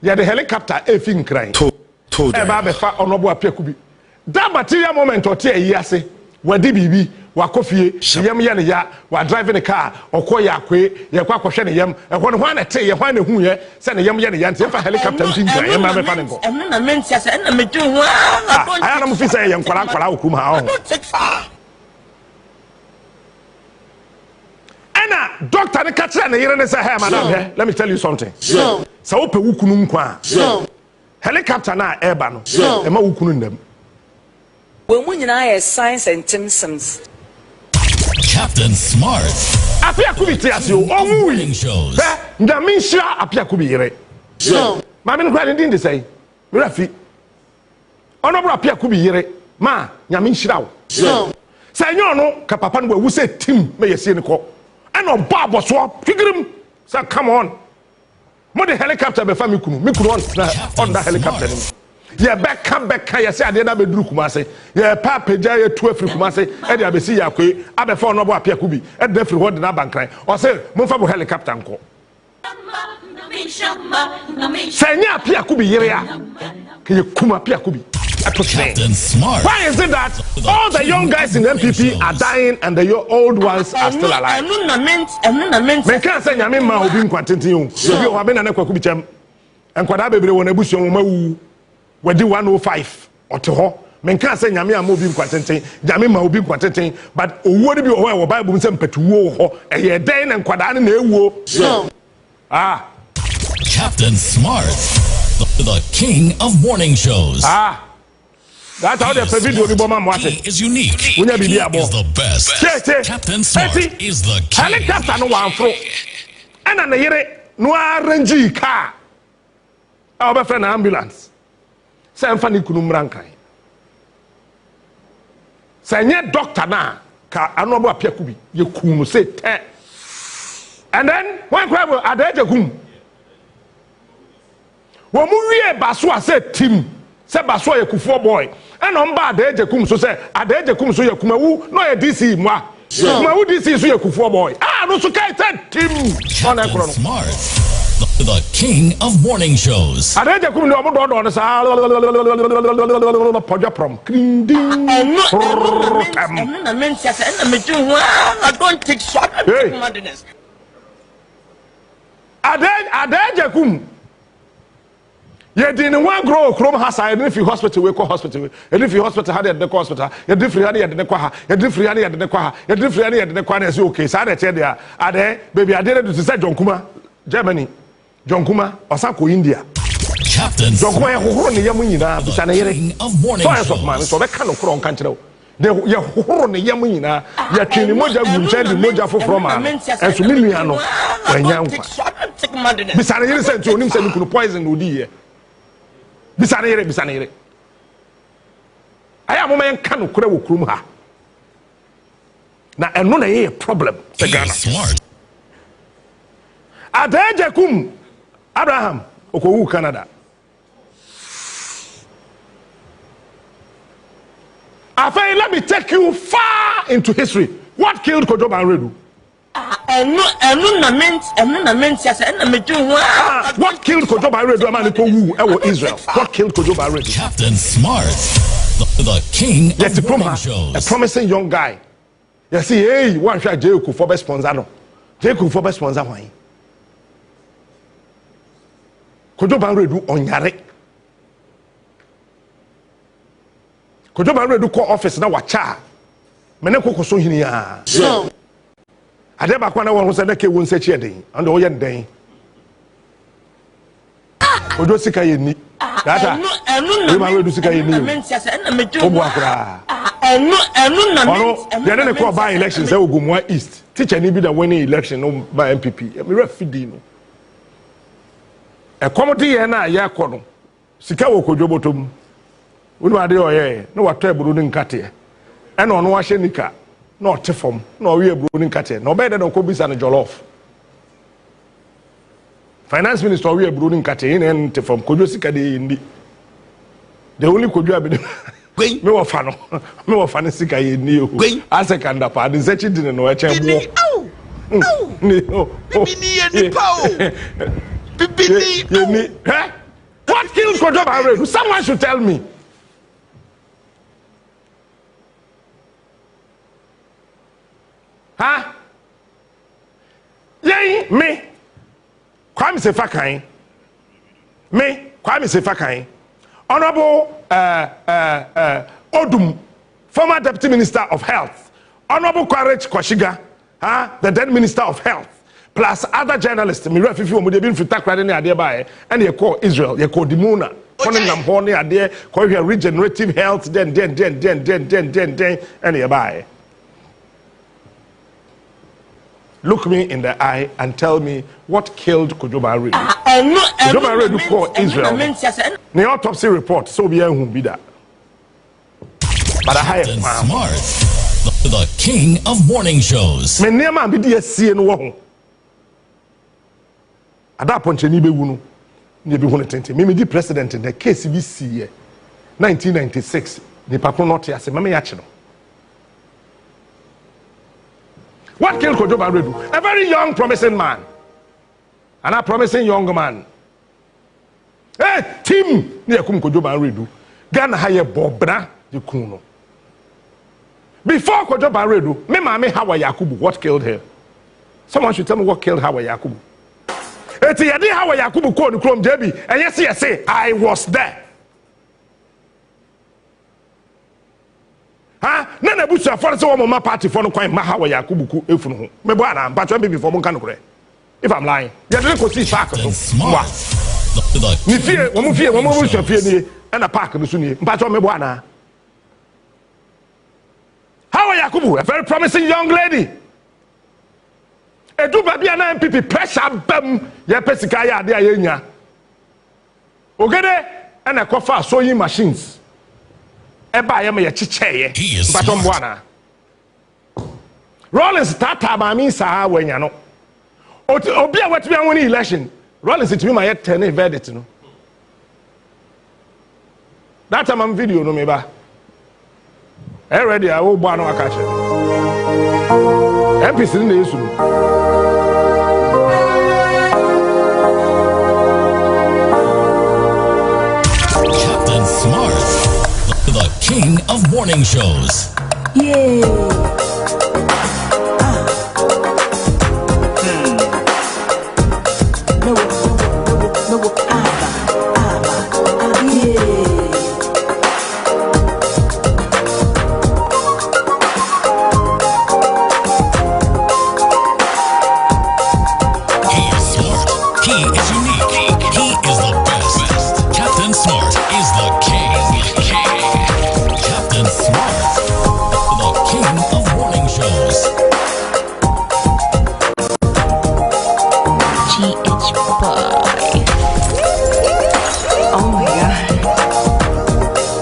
yeah, the helicopter fin crying. Honorable Apiakubi. That material moment or tear yase, where DBB, Wakofie, Yam Yana, were driving a car, or Koyakwe, Yakwashan Yam, and one a tay, one who ye, send a Yam Yan, for helicopter fin crying. I am officer Yam Kwala Kuma. Anna, doctor, the catcher, and the Iran say, madam, let me tell you something. So, Wukunum Kwa. Helicopter na airban. Emma Wukunum them. When I signs and Timsons. Captain Smart. Apiakubi as you all morning shows. The Minsha Apiakubi. Mammy Grand didn't say, Rafi. Honorable Apiakubi, ma, Yaminshao. Say, no, Capapan will say Tim may you see the call. And no Bob was swap, figure him. So come on. More the helicopter before me on the helicopter. Yeah, back, you say, I didn't have a Kumase. Yeah, Papa Jay, 12 Kumase, and I see Yakwe, I before no Piakubi, and therefore what the Naban cry. Or say, Mufabo helicopter uncle. Say, yeah, Piakubi, yeah, can you Kuma Piakubi? Captain Smart. Why is it that all the young guys in NPP are dying and the old ones are still alive? Men can't say Yamin Ma will be continue. You have been an Equacubicham and Quadabe when a bush on Mau were do 105 or to her. Men can't say Yamia moving quantity, Yamima will be quantity, but would be aware of Bible and Petuo, a year day and Quadan in the Ah, Captain Smart, the king of morning shows. Ah. That's how the video is unique. He is the best. Captain Smart is the king. Helicopter no one throw. And an yere no arrange car. Our friend ambulance. Say funny kunum rankai. Say nye doctor na ka anobo Apiakubi ye kunu say te. And then one cry adaje kum. Wo mu wie baso say team. Say baso ye kufuo boy. And on bad age kum so say adaje kum so ye kumawu no ye DC mwa. Kumawu DC so ye kufuo boy. Ah no so kai team. Captain Smart, the king of morning shows. Adaje kum no obodo do sa poja prom. Ding ding. I don't take shot. Adaje kum. You didn't want grow Chrome has I didn't feel hospital, we call hospital. And if you hospital had the hospital, you did free at the Quaha, you did free at the Quaha, you did free at the Quaha, okay. So I said there, are there, baby, I did it to say John Kuma, Germany, John Kuma, or Sako, India. Captain John Kuma, who run the Yamina, the king of morning shows. So that kind of crown country. de ye horo ne yam nyina ye twini moja gunche de moja foforo ma enso me nua no wanya nkwa bisane yire senti onim se nkunu poison no di ye bisane yire aya mo men ka no kura wo kurum ha na eno na ye problem se Ghana adaje kum Abraham okowu Canada Afenyo, let me take you far into history. What killed Kojo Banredu? What killed Kojo Banredu? Israel. What killed Kojo Banredu? Captain Smart, the king yes, of morning shows. A promising young guy. You see, hey, one shot Jayku for best sponsor. No, Jayku for best sponsor. Why? Kojo Banredu on Yare. Kojo Banredu call office na wacha mene kokoso hini ya so ade ba kwa na won se na ke won se chi eden and o ye den Kojo sika ye ni data Kojo Banredu sika ye ni obu akura enu na me call by election say Ogumwa East teacher ni bi da winning election no by NPP me refidi no e comedy ye na ye kono sika wo Kojo botom Unu ade oye no wato eburu ni nkate e na ono wa hye nika na otefom na owe eburu ni nkate na obede na okobisa na jollof finance minister owe eburu ni nkate yin en tefom Kojo sika de ndi the only Kojo abede me wo fa no sika ye ni o ase kanda pa de sechi din no eche mo ni o bibini ye ni pa o bibini ni what killed Kojo Banredu? Someone should tell me. Huh? Yay, me. Kwame Sefakan. Me, Kwame Sefakan. Honorable Odum, former Deputy Minister of Health. Honorable Courage Koshiga, the then Minister of Health. Plus other journalists. Me refer you mo dey bin fita krade ne ade ba e na ye call Israel, ye call Dimona. Kono nam ho ne ade call regenerative health then and ye ba e. Look me in the eye and tell me what killed Kojo Banredu. Kojo Banredu called Israel. The autopsy report so be who be that. But I Smart, the king of morning shows. Me near be the see no wo. Ada ponche ni be wu no. Ni be hu ne tente. Me di president in the case be see 1996. Ni papa not ya se me ya che no. What killed Kojo Banredu? A very young, promising man. And a promising young man. Hey, Tim! Near Kum Kojo Banredu. Ghana haye Bobra the Kuno. Before Kojo Banredu, me mame Hawa Yakubu. What killed her? Someone should tell me what killed Hawa Yakubu. Eti yadi Hawa Yakubu called Chrome Debbie. And yes, I was there. Nana busa for so mama party for no kwai mahawa Yakubu ku efunu ho me bo ana mpacho be before mo kan kure if I'm lying you didn't go see park so ni fie wo mo busa fie ni e na park no so ni mpacho me bo ana Hawa Yakubu, a very promising young lady edu ba bia na NPP pressure bam ye pesika ya ade ayenya ogede e na kofa sewing machines eba ye me ye chicheye batom bwana Rollins tata ba mi sa wanya no obi a wetumi anwoni election Rollins it me my turn verdict no that time am video no me ba ready I will bwana akache MPC ni yesu Captain Smart, the king of morning shows. Yeah.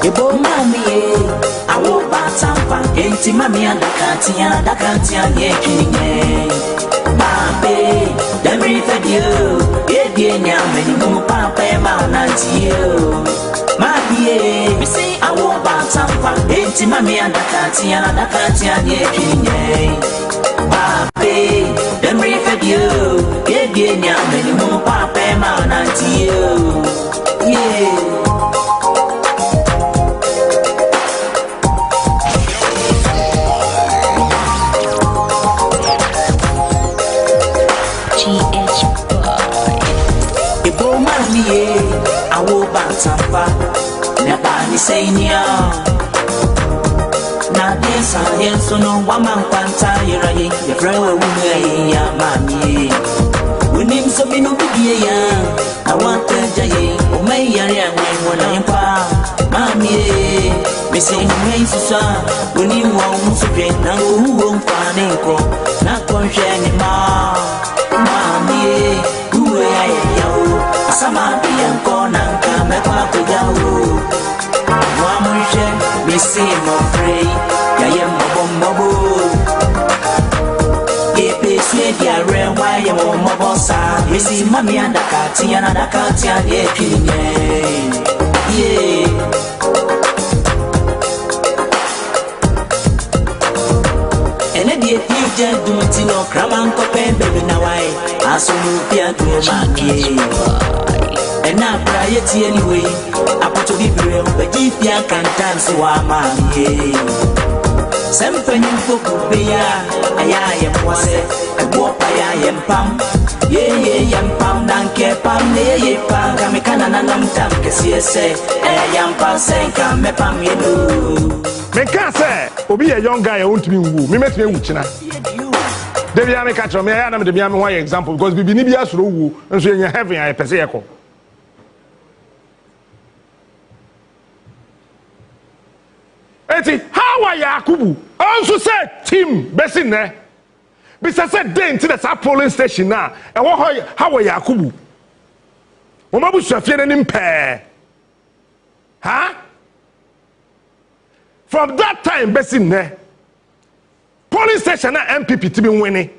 Ebo mami, I walk by Tampa, enti mami and Dakantia, ye king. Babe, them refer you, ye dear yam, no papa, mount you. Mami, we say I walk by Tampa, enti mami and Dakantia, ye king. Babe, them refer you, ye dear yam, no papa, mount you. Yeah. I will bounce up, never say near. Now, this I am so no woman panta, you're a friend with me, mammy. We name so many young. I want to jay, or may young when I'm pa, mammy. Missing rain, so when you want to drink, now who won't find it, not for any more, mammy. Who I am. Sama biyan kona kame kwa kujawu Wamushe misi mofrey Yaye mobo Yepe swedi ya rewa ya mobosa Misi mami ya dakati ya yekinye Yeah Ene diye tije dumti no kraman kope baby na wai Asunu pia dumaki And now, priority anyway. I put to be brave, but if you can dance, so I'm here. Something you could be I am was a walk I am pam. Yam pam, danke pam, pam, Kamikana and Tam, Cassia, I am passing, come pam, you know. Make say, Obi a young guy, I want to be woo. Me met me Uchina. Debbie, I catch me. I am the Biam example because we be Nibia's rule, and so you're having a Pesseco. How are Yakubu? Also said Tim Bessin there. Besides said then to the polling station now. And how are Yakubu? Omabu Shafian in pair. Huh? From that time, Bessin there. Polling station now NPP to be winning.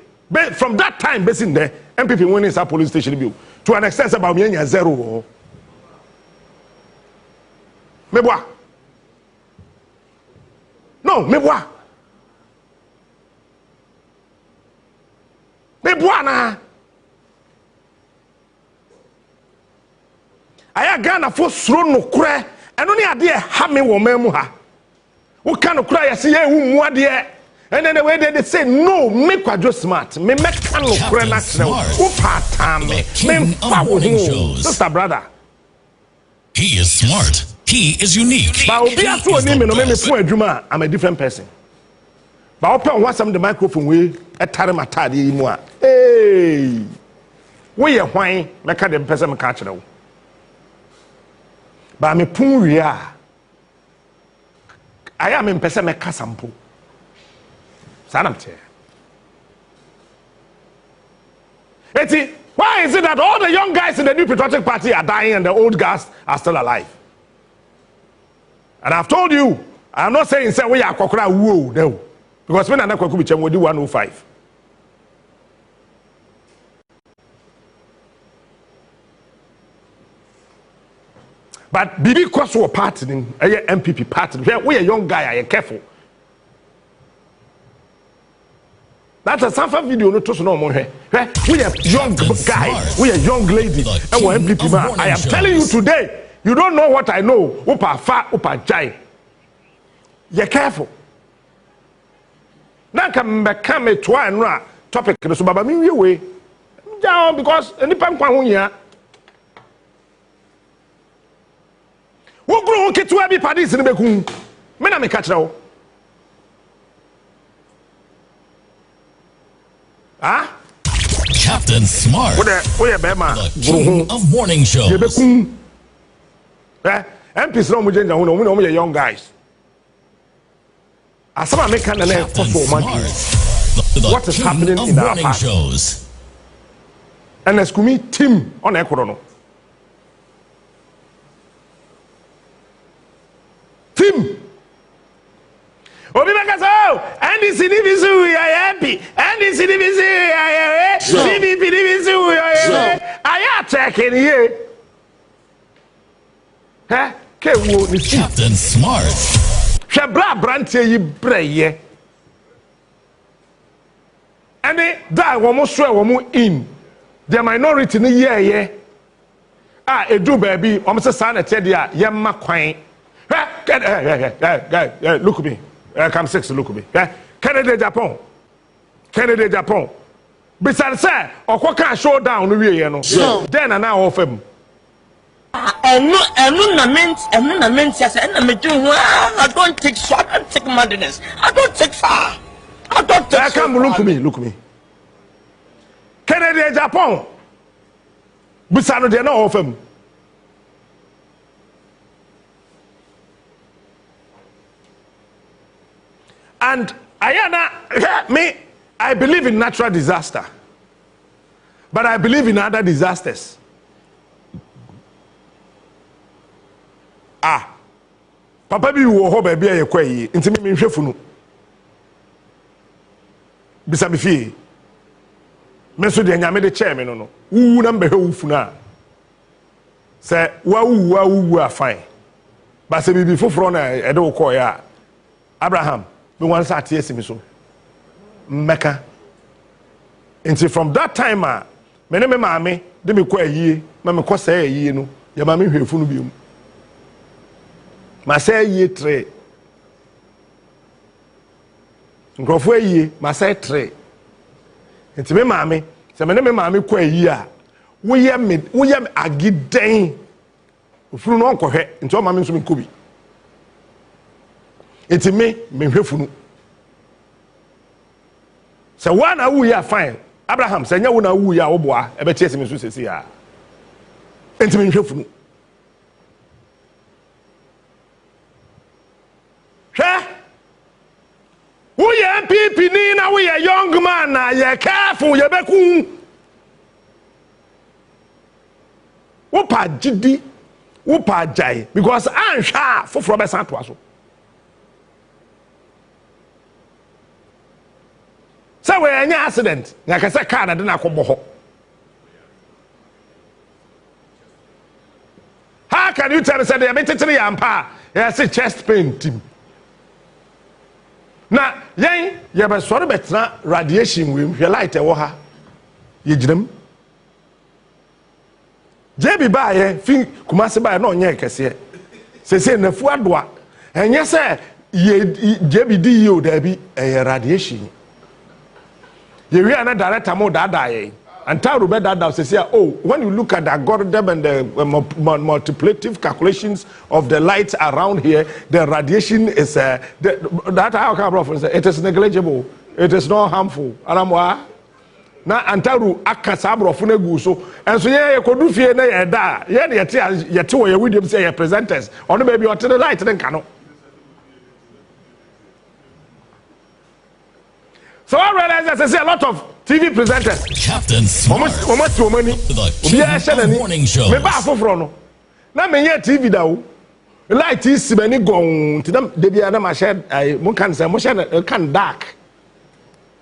From that time, Bessin there, NPP winning our polling station bill. To an extent about me zero. Meboa. No, me bois na. Aya Ghana for sro no kure. Eno ni ade ha me wo mamu ha. Wo ka no kure ya se ye wu mu ade. And then the way they say no, me kwadwo smart. Me ka no kure na kire wo pa me. Me fa wo hu. Sister brother. He is smart. He is unique. But I'm a different person. But open once I'm the microphone way at Taramatadi moi. Hey, we are wine, like the person catch it. But I'm a puria. I am in person a casampo. Sanamte. Eti, why is it that all the young guys in the New Patriotic Party are dying and the old guys are still alive? And I've told you, I'm not saying say we are kokora woo no. Because when I could be 105. But Bibi Kwaso party in a NPP party. We a young guy, I careful. That's a sample video no to no more. We a young guy, we a young lady, and we NPP man. I am telling you today. You don't know what I know. Upa fa, upa jai. You're careful. Now come a try and ra topic. So baba me way. Down because any pan kwa hunya. Wo grow ke to be parties in the beku. Me na me catch now. Ah? Captain Smart. The king of morning shows. MPs no mujenja huno we young guys. Asama make an what is happening in our party shows. And let's me team on Ekorono. team. Obi Bakaso, and the CDBC, I happy, and the CDBC, I CDBC, I attacking here. Huh? Captain Smart. Shabra Branty, you bray. And they die one more in the minority in the year. Ah, a do baby, almost a son at Tedia, Yamma Quine. Look at me. Come 6 look at me. Canada, Japan. Canada, Japan. Besides, sir, or what can show down the way, you know. Then and now of him. I don't take short, I take madness. I don't take far. I don't take come look at me, look at me. Canada, Japan. Besides, they know of him. And I believe in natural disaster, but I believe in other disasters. Papa bi wo ho ba bia ye kwayi ntimi me hwefunu bisa me fie me so de nyame de che me no wu na mbe hwe funu a se wa wu afan ba se bibi foforo na e de wo koya Abraham me wan sa tie simi so Mecca. Until from that time me ne me maame de me kwa yie me kwa say yie no ya maame hwefunu bi mu ma say yie tre nkrofo yie ma say tre nti me maame se me ne me maame kwa yie a wo ye agiden ofunu no nkohwe nti o maame nso me kobi nti me hwefunu se one na wu ya fine Abraham se nya wo na wu ya wo boa e be tie se me so sesi a nti me hwefunu who ye NPP ni na we a young man na ye careful ye beku wo pa gidi wo pa jai because anhwa foforo be san to aso say we any accident na ka say car na de na kobo ho. How can you tell me say they be titiri ampa yes chest pain team na yen ye be sori betra radiation we hwe light e wo ha ye giram jebi ba ye fin kumase ba na onye kese se na fu adoa enye se ye jebi di ye o da bi e radiation ye wi ana director mo dada ye Antaru be that say, oh, when you look at the algorithm and the multiplicative calculations of the lights around here, the radiation is that how come say it is negligible, it is not harmful. Anamwa na Antaru akasabro funegu so and so ye kodu fie na ye da ye yete wo ye video say ye presenters ono baby o the light then kano. So I realize that I see a lot of TV presenters. Captain Smart. Almost too many. The morning show. Me ba foforo no. Na me ye TV da wo. Light is many gone. Ti dem de bia na ma share ai mo kan say mo share kan dark.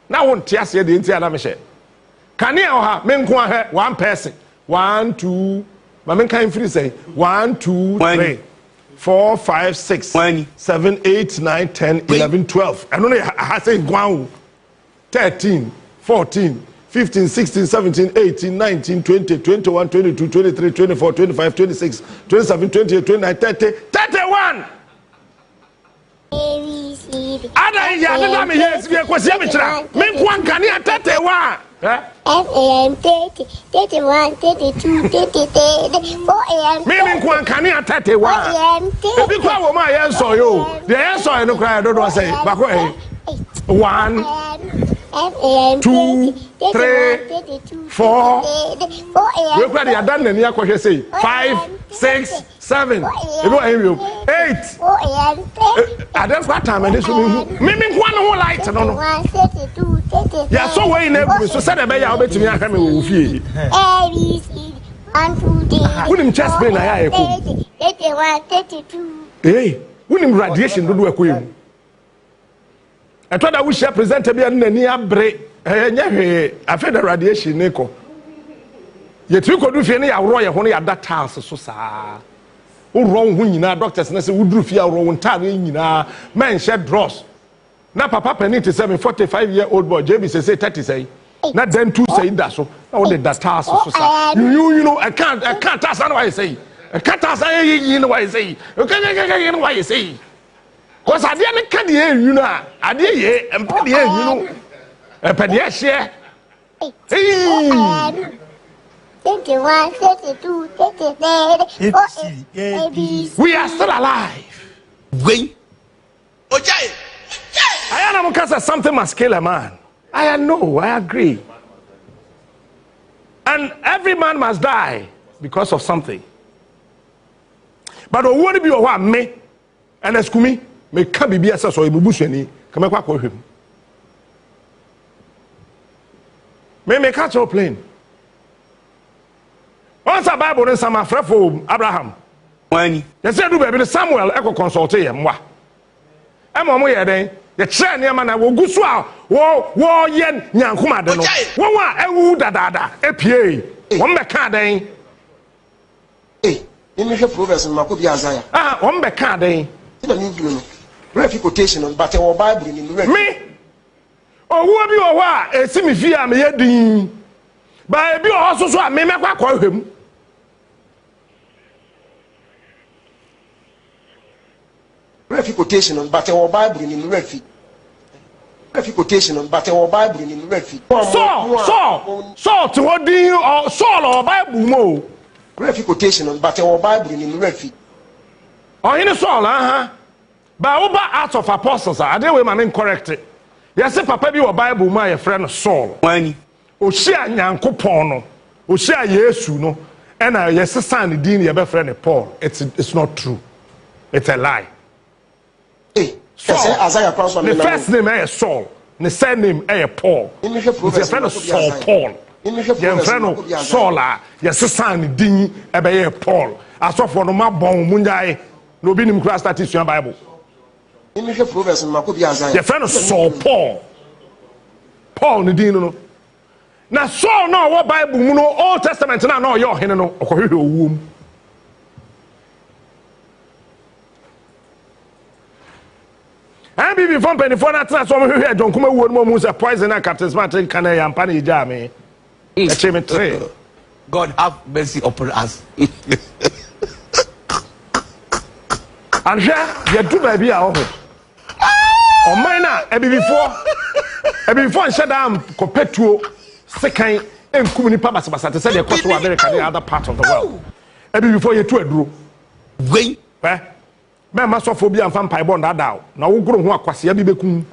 Na won ti ase de nti ana me share. Kan e ha me nko ahwe one person. 1 2 ma me kan free say 1 2 3 4 5 6 7 8 9 10 11 12. I don't know ha say gwan 13, 14, 15, 16, 17, 18, 19, 20, 21, 22, 23, 24, 25, 26, 27, 28, 29, 30, 31! Ada ya dada me yes we kwasi me kira. Me kwan kan ya 31. AM 30, 31, 32, 33, 4 AM. Me kwan kan ya 31. Ebi kwa wo ma ya so yo. The ya so no cry do say. Bako 1 2 3 4 we kwa dey adan nani akohwe say 5 6 7 ebi wa him 8 adan kwa time dey so me kwa no light no no ya so we na ebu so say dey be ya obetimi ahwe me wo fie unim chest pain na ya e ko 31 32 eh Unim radiation do ekɔ emu. Eto da we share presenter bi an nani abre nya hwe afa da radiation ne kɔ. Ye tu ko du fie ne ya woro ye ho ne ya da tiles so saa. Wo wrong ho nyina doctors na say wo duru fie aworo wo ntare nyina men shed dross. Na papa penny to 45-year-old boy JB say 30 say. Na then two say that so. Na wo the tiles so saa. You know I can't ask why you say. I can't ask you know why you say. You know why you say. Cause I didn't cut the air, you know. I did ye and put the air, you know. A pedia 21, 32, 33, we are still alive. Wait. Okay. I am because something must kill a man. I know, I agree. And every man must die because of something. But what would be what me and as me can't be as so ibubusheni come back with him. Me catch your plane. Once a Bible in some for Abraham. When you said do baby Samuel echo consult him. Wa. Emo ye den ye tre ne ma na wo gusu a wo yen nyankoma de no. Wo wa ewu dadada epie. Wo me ka den. In the Proverbs and Makobi Isaiah. One back card, eh? Refi quotation, but our Bible in the me. Oh, who be or what? A semi fear me yet. But be also so I may make call him. Refi quotation, but our Bible in the Refi. Refi quotation, but our Bible in the Refi. So, to what do you or Saul or Bible more? Refi quotation, but our Bible in the Refi. Oh, in a Saul, But over Acts of Apostles, I didn't want to correct it. Yes, Papa, be your Bible, my friend Saul. When Oshia Nyanko Pono, Oshia Yesu, no, and I yes, son, the dean, your friend Paul. It's not true. It's a lie. Hey, Saul, the first name is Saul, the second name is Paul. It's your friend Saul Paul. Your friend Saul, yes, son, the dean, a Paul. I saw for no more bomb, Munjai, no being class that is your Bible. Your friend Saul Paul. Paul, the dean, now Saul, no, what Bible, no, Old Testament, now, no, your hen, no, womb. I be before penny for that so we hear don't come word more mus poison and Captain Smart and can I am pani jam. God have mercy upon us. And here you do baby oh. On mine e be before shut down compared second and kumuni papa basa to say the cost of America the other part of the world. E be before you to aduro. Wait. Me masophobia and vampire bond that down. Now we grow one kwasia bi bekum.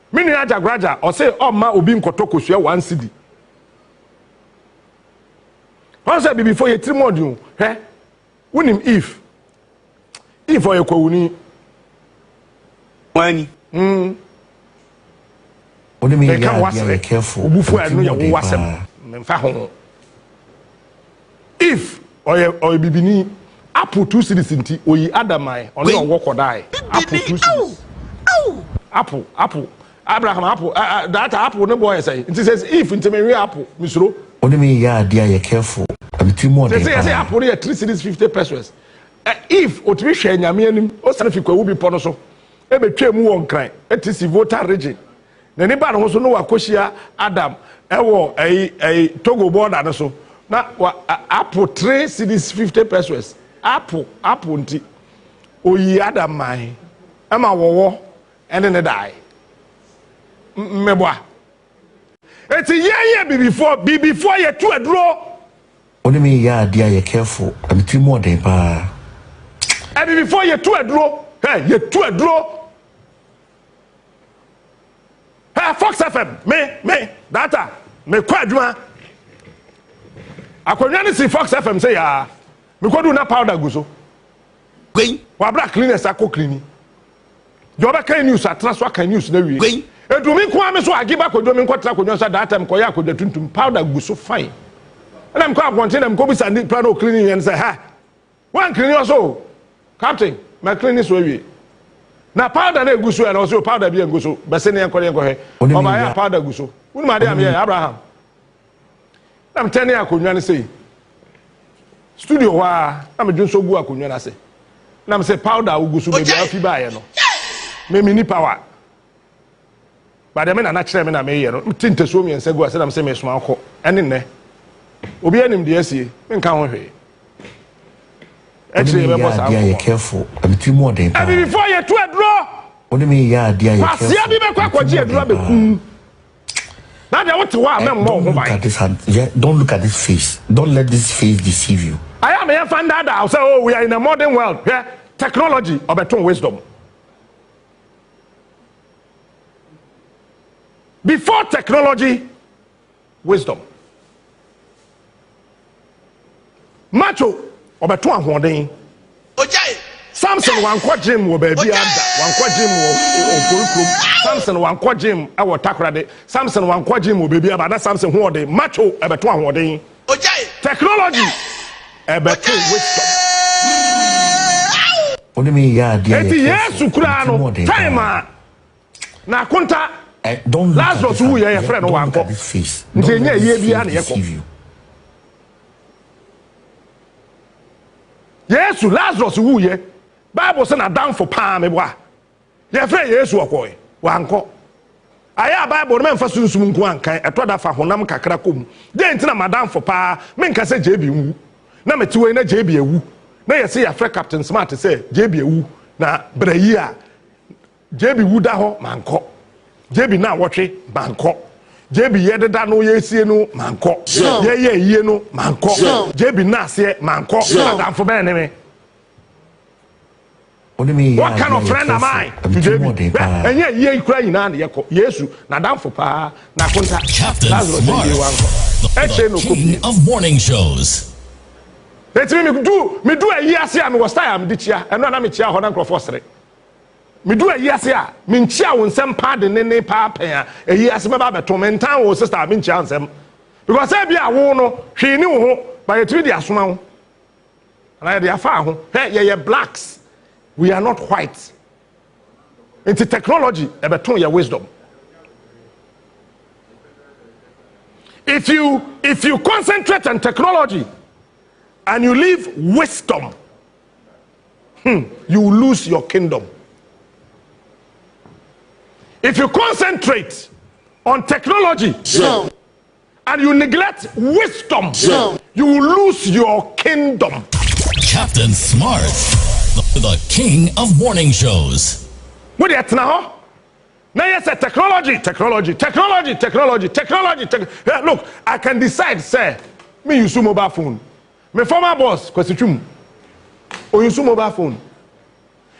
Mini aja graja or say oh ma obi nkotoko sua 1 cedi. Once before you 3 module, Winim if for your kwuni. When what do you mean? Be careful. If or bibini Apple 2 cedis inti oyi adamai on your walk or die. Apple 2 cedis. Apple. Abraham Apple. That Apple no boy say. It says if into me Apple, Misro. What do you mean? Yeah, dear, you're careful. I'm 3 more. They say Apple here 3 cedis 50 pesos. If otrisha nyame o sanfiko will be ponoso. E betwa mu won kran. It is voter region. Na ni ba no so no wakohia Adam. Ewo Togo border no so. Na Apple 3 cedis 50 pesos. Apple nti oyi adamai ama wowo ene ne dai meboa eti ye before you to adro what do you mean yeah dear you're careful I'm 3 more than pa and before you to adro you to adro Fox FM me data me kwaduma akonya ni si Fox FM say ya me ko do na powder go so gwen wa bra cleaners akọ cleaning jo ba kan news atraso kan news na wie gwen edumi ko am so agiba ko do me ko tra ko nyosa that time ko ya ko tuntum powder go so fine and am ko abonte na ko bisa ni plan o cleaning and say ha one cleaning also Captain, my clean is where na powder na eguso and also powder bi eguso be se ne enkole enkohe o ma ya powder eguso unu ma dey am here Abraham am tell you akonwa ne say studio wa am dwunso gu akonwa na say na me say powder eguso be bia fi ba ye no me mini power ba de me na kire me na me ye no tinte so mi ense gu ase na me say me so akọ ene ne obi anim de asie me nka ho hwe actually, be careful. I'm too more than before you to a draw. Only me, yeah, dear. Now, what to what? Don't look at this hand. Yeah, don't look at this face. Don't let this face deceive you. I am a fan that I'll say, oh, we are in a modern world. Yeah, technology or better wisdom. Before technology, wisdom. Macho. Obeto ahwodin Samson wankwa gym wo baby anda wankwa gym wo okorukrum Samson wankwa gym awo takrade Samson wankwa gym wo baby abada Samson ho ode macho ebeto ahwodin technology ebeto wisdom only me ya dia Yesu kura no time na konta don't Lazarus who ye friend no wanko ntenye ye bia na yeko Yesu Lazarus who ye Bible say na down for palm me boa ye frɛ Yesu okoe wanko aya Bible me mfa sunsum nko ankan etoda fa honam kakra kom de ntina madam for pa me nka se jebi wu na metiwe na jebi ewu na ye say ya frɛ Captain Smart say jebi ewu na brayi a jebi wu da ho manko jebi na wotwe manko jebi yededa no yesie no manko ye yie no manko jebi na se manko madam for be ne me what kind of friend am I to jebi enye ye kura nyina na yeko Yesu na dam for pa na konta Captain Smart, the king of morning shows. Let me do a year see am was time di chia eno na me chia ho na nkrofo sere me do a year see a me nchia won sem pa de ne pa pen a year see me ba beto me ntan wo sister me nchia nsem because e bia wo no hwe ni wo ho ba ye tiri di asoma ho na ye afa ho hey ye blacks we are not white into technology e beto your wisdom if you concentrate on technology and you leave wisdom you will lose your kingdom. If you concentrate on technology and you neglect wisdom, you will lose your kingdom. Captain Smart, the king of morning shows. What do you know? Now you say technology. Look, I can decide, say, me use mobile phone. My former boss, Kwesichum, or use mobile phone.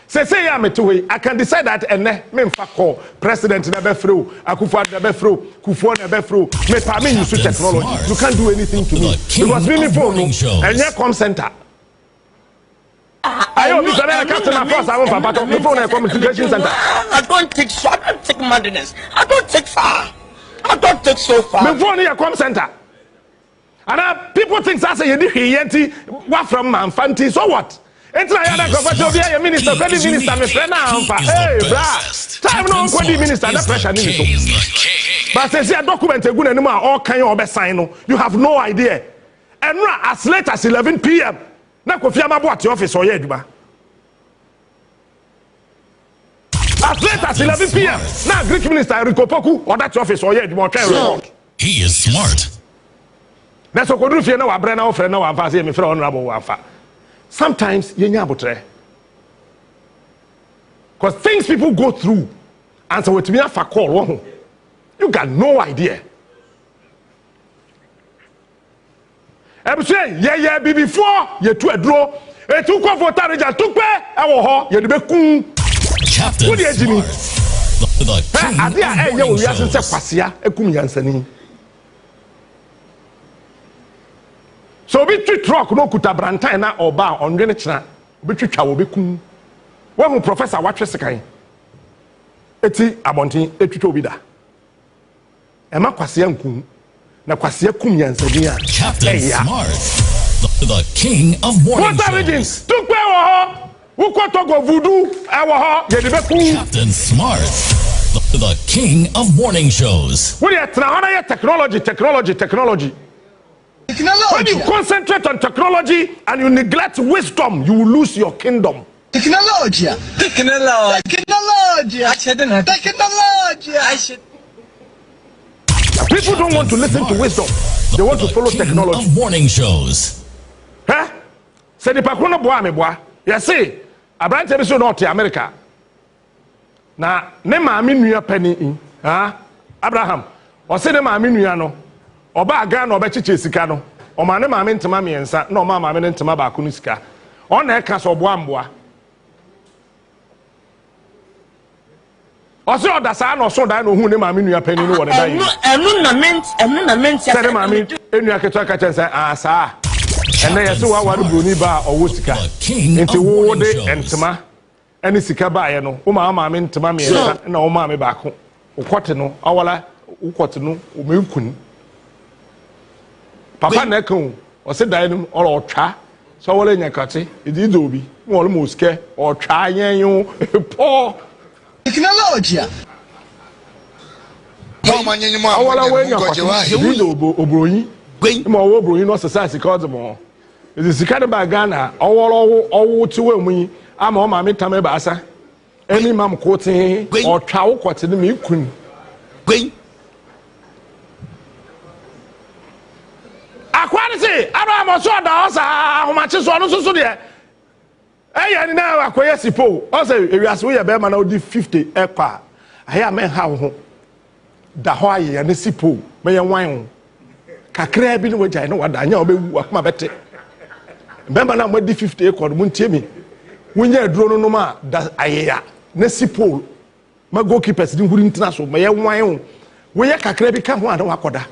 Say ya me to I can decide that and me mfa call president na be through Akufo na be through Kufo na be through me pa me use technology you can't do anything to me because me phone and your com center ayo mi sabe na customer first I want papa me phone na communication center I don't take short I take madness I don't take far I don't take so far me phone na com center and people think say you dey yenti what from Manfanti so what. It's not a government minister, minister, my friend. Hey, bra. Time no one minister, that pressure minister. But since a document good anymore, all kind of sign, you have no idea. And as late as 11 p.m. Na Kofi Amabo at your office or yeduba. As late as 11 p.m. Now Greek minister Rikopoku or that office or yeduba. He is smart. That's what we do. Now, Brenna, friend, now I'm passing me for honorable wafa. Sometimes because things people go through and so with me for call you got no idea. I'm saying yeah before you to a draw a two comfortable region took you the Captain Smart, so be treat truck no kuta brantan na oba onwene kina be twitwa wo be kun wo hu professor watwe sekan eti abonten etwitwa obi da e ma kwase ankun na kwase akum yansani a Captain Smart, the king of morning shows. What origins took wo ho Who ko Togo voodoo e wo ho ye de beku. Captain Smart, the king of morning shows. When you try technology. When you concentrate on technology and you neglect wisdom, you will lose your kingdom. Technology. People don't want to listen to wisdom. They want to follow technology. Morning shows. Huh? Say the pakuno boa me boa. You see, Abraham episode not America. Na ne maami nua pani Abraham o se ne maami nua no oba aga na obechiche sika no o ma ne maami ntema miensa na o ma maami ne ntema ba ko no sika o na e ka so boa mboa o se o da sa na o so da na ohun ne maami nua pani no wo ne da yi enu na ment se ne maami enua keto ka chense sa ene yeso wa wa broni ba o wo sika nti wo de ntema any sika bae no o ma maame ntema me na o maame ba ko o kote no awala o kote no o menkun papa na kan o se dan no o twa so wala nyakate idi do obi mo lo mo sika o twa yenyo po technology no manyenyo ma awala we nyakate idi do obroyin mo wo obroyin no society cause mo idi sika de ba Ghana awolo owo tiwe mu ama o ma me tame ba asa eni mam kote o twa wo kote ne me kun gwen akwani se ara mo so da osa ahomache so no so de eya ni na akoye sipo o se ewiase wo ye be ma na odi 50 ekwa aya me ha ho da ho aye ne sipo me ye wan kakra bi ne wajai ne wada anya obewu akoma bete be ma na mo di 50 ekwa mo ntie mi Wunya drone no ma da ayeya na sipol ma goalkeepers din huri ntina so ma ye wan wo ye kakra bi ka ho ada wakoda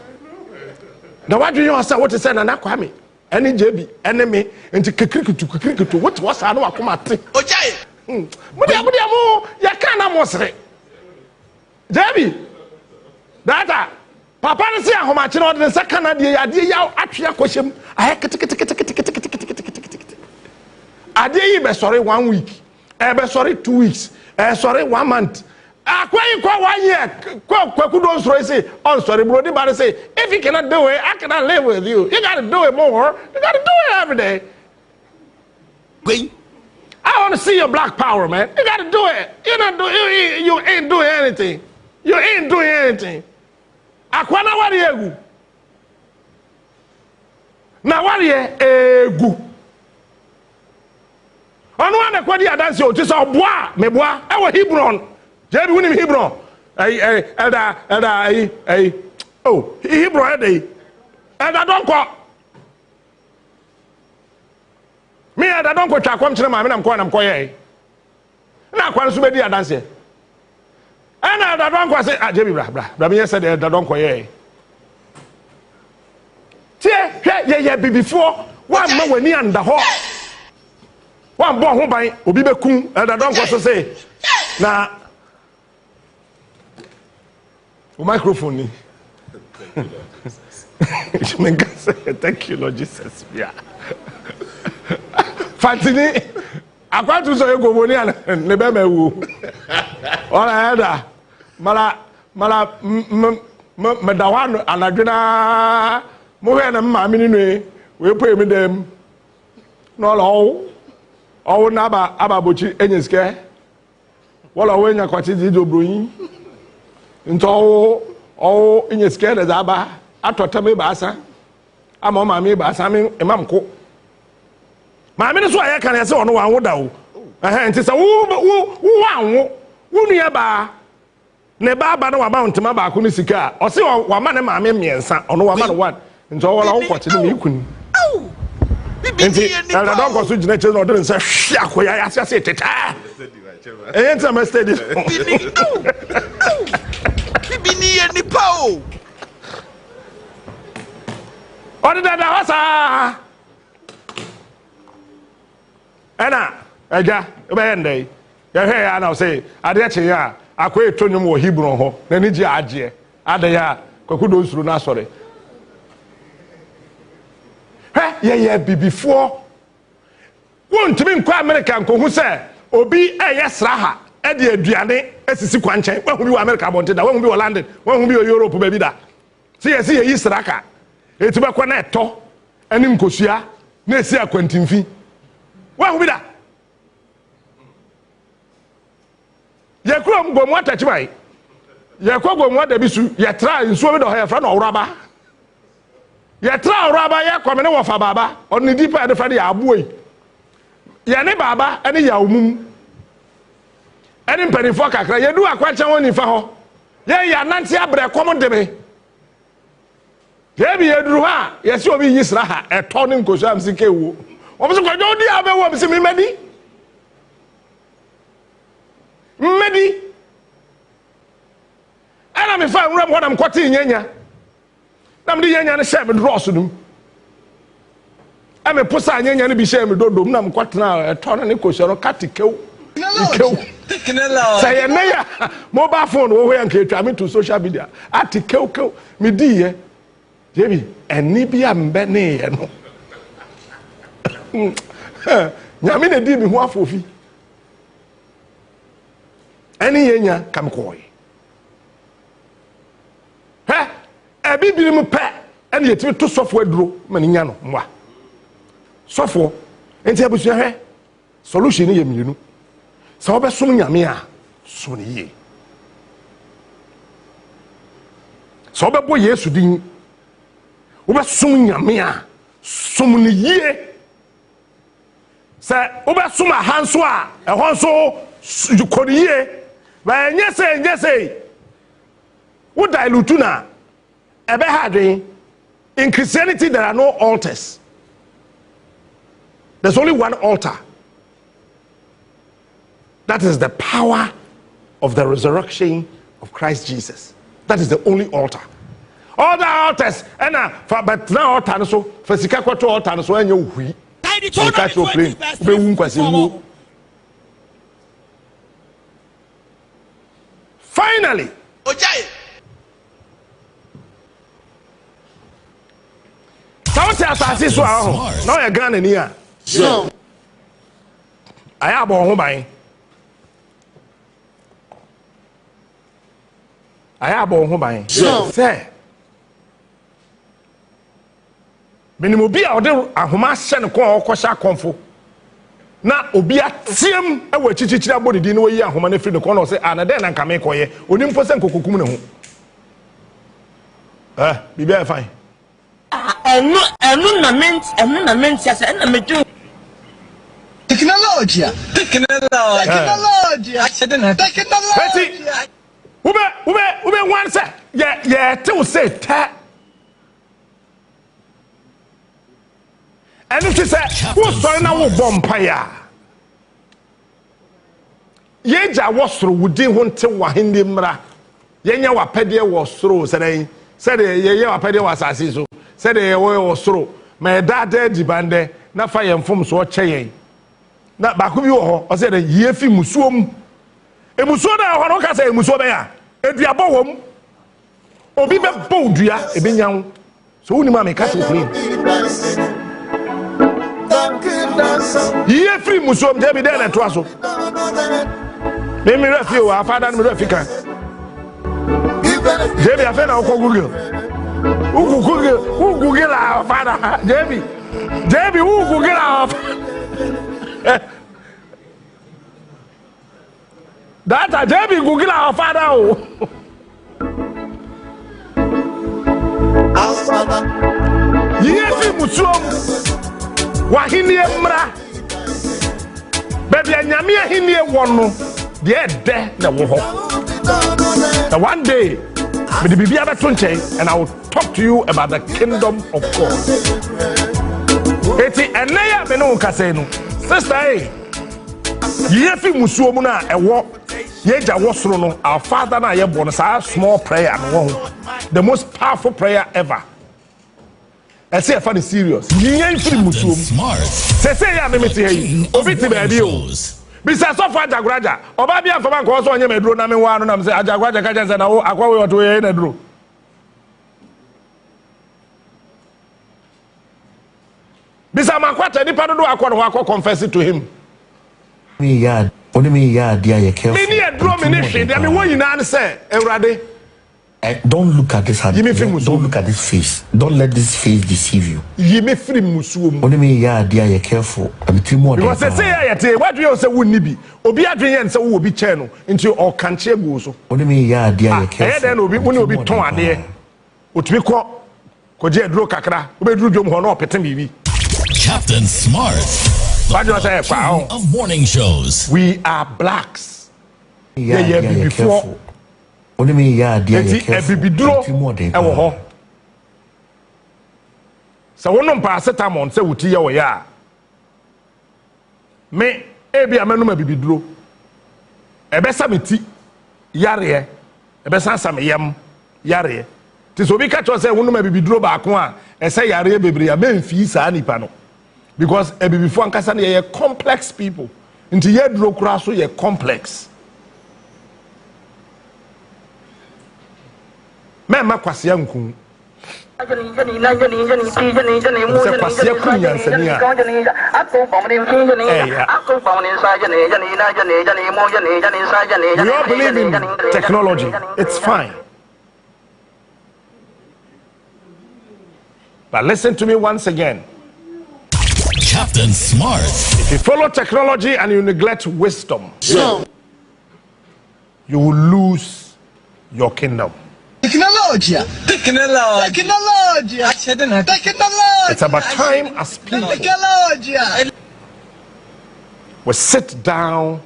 na wadwe yo asa wote se na na kwame ene jebi ene me enti kekrikitu wote wasa na wakoma te ojai mudi mo ya kana mo sere jebi data papa ne se ahoma kire ode se kana de ya de ya atwe akohyem aye kete Ade yi be sorry 1 week. Be sorry 2 weeks. Sorry 1 month. Akwayi kwa 1 year. Kwa don't say, oh sorry bro, they say, if you cannot do it, I cannot live with you. You gotta do it more. You gotta do it every day. I want to see your black power, man. You gotta do it. You ain't doing anything. You ain't doing anything. Akwana wari egu. Na wari egu. Onu ane kwadi adansi o ti so boa me boa e wo Hebron je bi woni Hebron elda Hebron elda donko me elda donko twa kwam kire ma me nam ko ye na kwa nso be di adansi ana elda donko se je bi bra me yesa de elda donko ye tie hwe ye bibifo wa ma wani anda ho One born home by Obi Bekun, and I don't want to say. Now, microphone. Thank you, Lord Jesus. Yeah. Fantini, I can't do so. You go money and never me woo. All I had, Mala, Madawan, and Adrena, Mohan and Mammy, we pay me them. No, all. Owo na ababochi enyeske wala wenya kwati di dobroyin nto owo enyeske de zaba atota me baasa ama ma me baasa me imam ko ma me so aye kan yese ono wa woda o nti se wo anwo wunu ba ne baba na wa ba ntema ba ko ni sika o se wa ma ne ma me miensa ono wa ma no one nto wala wo kwati ni ikun Enti na don ko so gina che no de say hwe akoya ya ase teta enti am steady bibini ye ni pa o odi da wasa ana eja e be ndai ya hwe ya na say ade che ya akoya tonwom wo Hebron ho na ni ji aje ade ya kwakudo nsuru na sore ye bibifo won't mean kwa America nko hu say obi yesra ha e de aduane asisi kwanchen wa hu bi America bonte da wa hu bi London wa hu bi Europe ba bi da se yesi yi sraka etuba kwa na eto anim kosua na esi akwantimfi wa hu bi da ye kro mbom watachi bai ye kwa gom wada bisu ye tra nsuo bi do ha ye fra na oraba ye tra oraba ye kwame ne wo fa baba on ni dipa de fra de aboyi ye ne baba ene ya omum ene mpanifo kakra ye du Akwatia woni fa ho ye ya nante abre kom de me ye bi ye duru ha ye se obi yisra ha eto ne nkosu am sike wo o bi se ko di abewo bi se mi medi ana me fa nwura mo na mkwati nyanya na mde nyanya ne share me dross num ame posa nyanya ne bi share me dodom na mkwatena eto na ne kosoro katikew say na ya mobile phone wo hwe anka etwa me to social media atikew me di ye jebi eni bia mbe ne ye no nyame ne di me ho afofi eni yenya kam koy he bibiri mu pe eni yetimi to sofo aduro mani nya no mwa sofo enti abusu he solution ye mienu sa obesom nyame a so ne ye sa obebo Yesu din obesom nyame a som ne ye sa obesom ahanso a ehonso yukoriye ba nyese wo dilute na ebe hadwen. In Christianity there are no altars. There's only one altar. That is the power of the resurrection of Christ Jesus. That is the only altar. All the altars but now altar so for sika kwato altar so enye ohui. Finally, now you're gone in here. I have a home by. I have a home by. Say, minimum be out there. A homa send a call kwasha konfo. Na obi atiem e wa chichichira body di no yi ahoma na free the corner say na den na kame koye onim fo se nkokokum ne ho bibia fine enu na ment ya se na meju technology ube one say yeah te say ta and if you say who story na wo bompaya yeja wosoro wudi ho nte wahende mra yenya wapede wosoro said ye wapede wasase so said ye wosoro me dada di bande na fa ye mfom so ocheyen na ba ko bi wo ho o said ye fi musuom emusuo na ho no ka say emusuo be ya eduabo wom obi be bodua ebenyan so woni ma me ka so clean ye free musuom je bi dey na to aso me refi o afada me refi kan je bi afena o ko Google la afada je bi Google la data je bi Google la afada o ye free musuom wahini emra baby anyame ahini ewono de de na wo ho. Now one day with the bibi abeto nchen and I will talk to you about the kingdom of God. Eti enaya me no kase no sister ye fi musuo mu na ewo ye ja wosoro no our father na ye born sa small prayer no ho the most powerful prayer ever. I say I find it serious. Yen fi musuo mu say ya me meti hey obi ti ba bi o bisa so fa Ajagwaja oba bia fama nko so onye meduro na me wa no na me say Ajagwaja ka janse na wo akwa we oto ye na duro Bisa Makwata ni pado do akwa confess to him. Me yard. Only me yard dear you careful. Me near draw me nation. I mean what you now say, Eurade. Don't look at this. Don't look at this face. Don't let this face deceive you. You may free musuo. Only me yard dear you careful. I'm too more. Because they say what do you say would be? Obi adrian say wo be channel into all country go so. Only me yard dear you careful. Then obi when obi ton ade. Otumi ko je dro kakra. Obi dro dwom ho na opete bibi. Captain Smart. What do you say? Of morning shows. We are blacks. Yeah, before. Only me yard dear you careful. Ewo ho. So wonom paracetamol say wuti ye wo ya. Me ebi amenu ma bibiduro. Ebesa meti yare. Ebesa nsam yam yare. Ti so bi ka cho say wonom ma bibiduro ba ko a ese yare bebre ya memfi saa nipa no. Because ebibifo ankasa na ye complex people. Nti ye duro kura so ye complex. Mema kwase yankun. We all believe in technology. It's fine. But listen to me once again. Captain Smart. If you follow technology and you neglect wisdom, you will lose your kingdom. Technology. It's about time as people we sit down,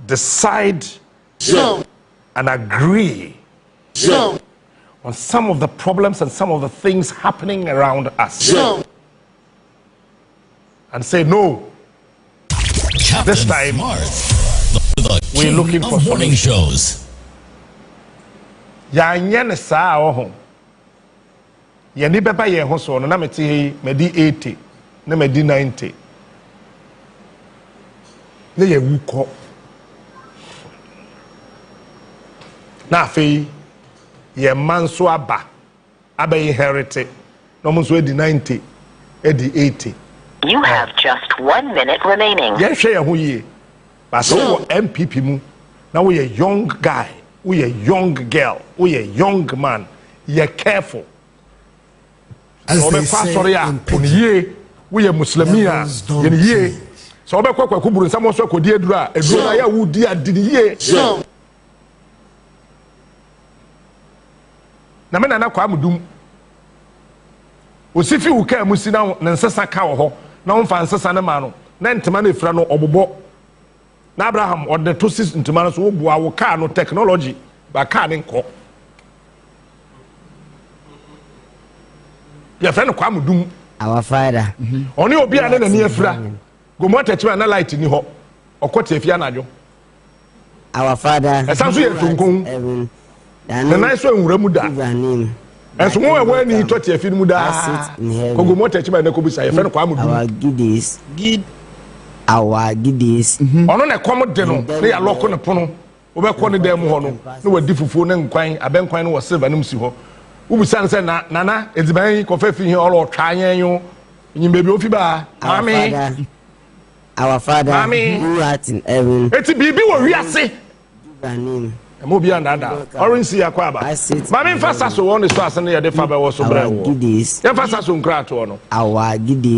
decide, and agree on some of the problems and some of the things happening around us. And say no. Captain this time Smart, we're looking for morning shows. Ya nyane saa oho. Ya ni beba ye ho so no na meti medi 80 na medi 90. Ne ye wuko. Na afei ye manso aba inherit no mo so edi 90 edi 80. You have just 1 minute remaining. Ye hwe ye ho ye. But so NPP mu na we a young guy, we a young girl, we a young man. You're careful. As they say, we a Muslimia, ye. So be kwa kuburu nsamo so ko die edura na ya wo di adini ye. Na me na kwa amudum. Osifi wo ka musi na nsesa ka wo ho. Na wo fa nsesa na ma no. Na ntema na efra no obobo. Na Abraham or the two sisters into man so bua wo car no technology ba car nko. Ya friend kwa mudum. Our father. Oni obi ane na ni efra. Go mo tachi na light ni ho. Okota efia na adwo. Our father. Esa so ye tunkun. Na nice so nwura mu da. Enso mo we ni toti efi mu da. Go mo tachi na ko bisa ya friend kwa mudum. Our giddies. Our giddies. Ono na kom de no na ya loko ne pono wo be ko ne dem ho no na wadi fufuo ne nkwan abenkwan no wo silver nim si ho wo bisan se na nana eziban ko fa fi hin olo twa anyenyo nyimbe bi ofi ba mami our father who art in heaven eti bibi wo wiase name mo bi andada orange ya kwa ba mami fasa so won so asene ye de fa ba wo so bra wo ye fasa so nkra to no our giddies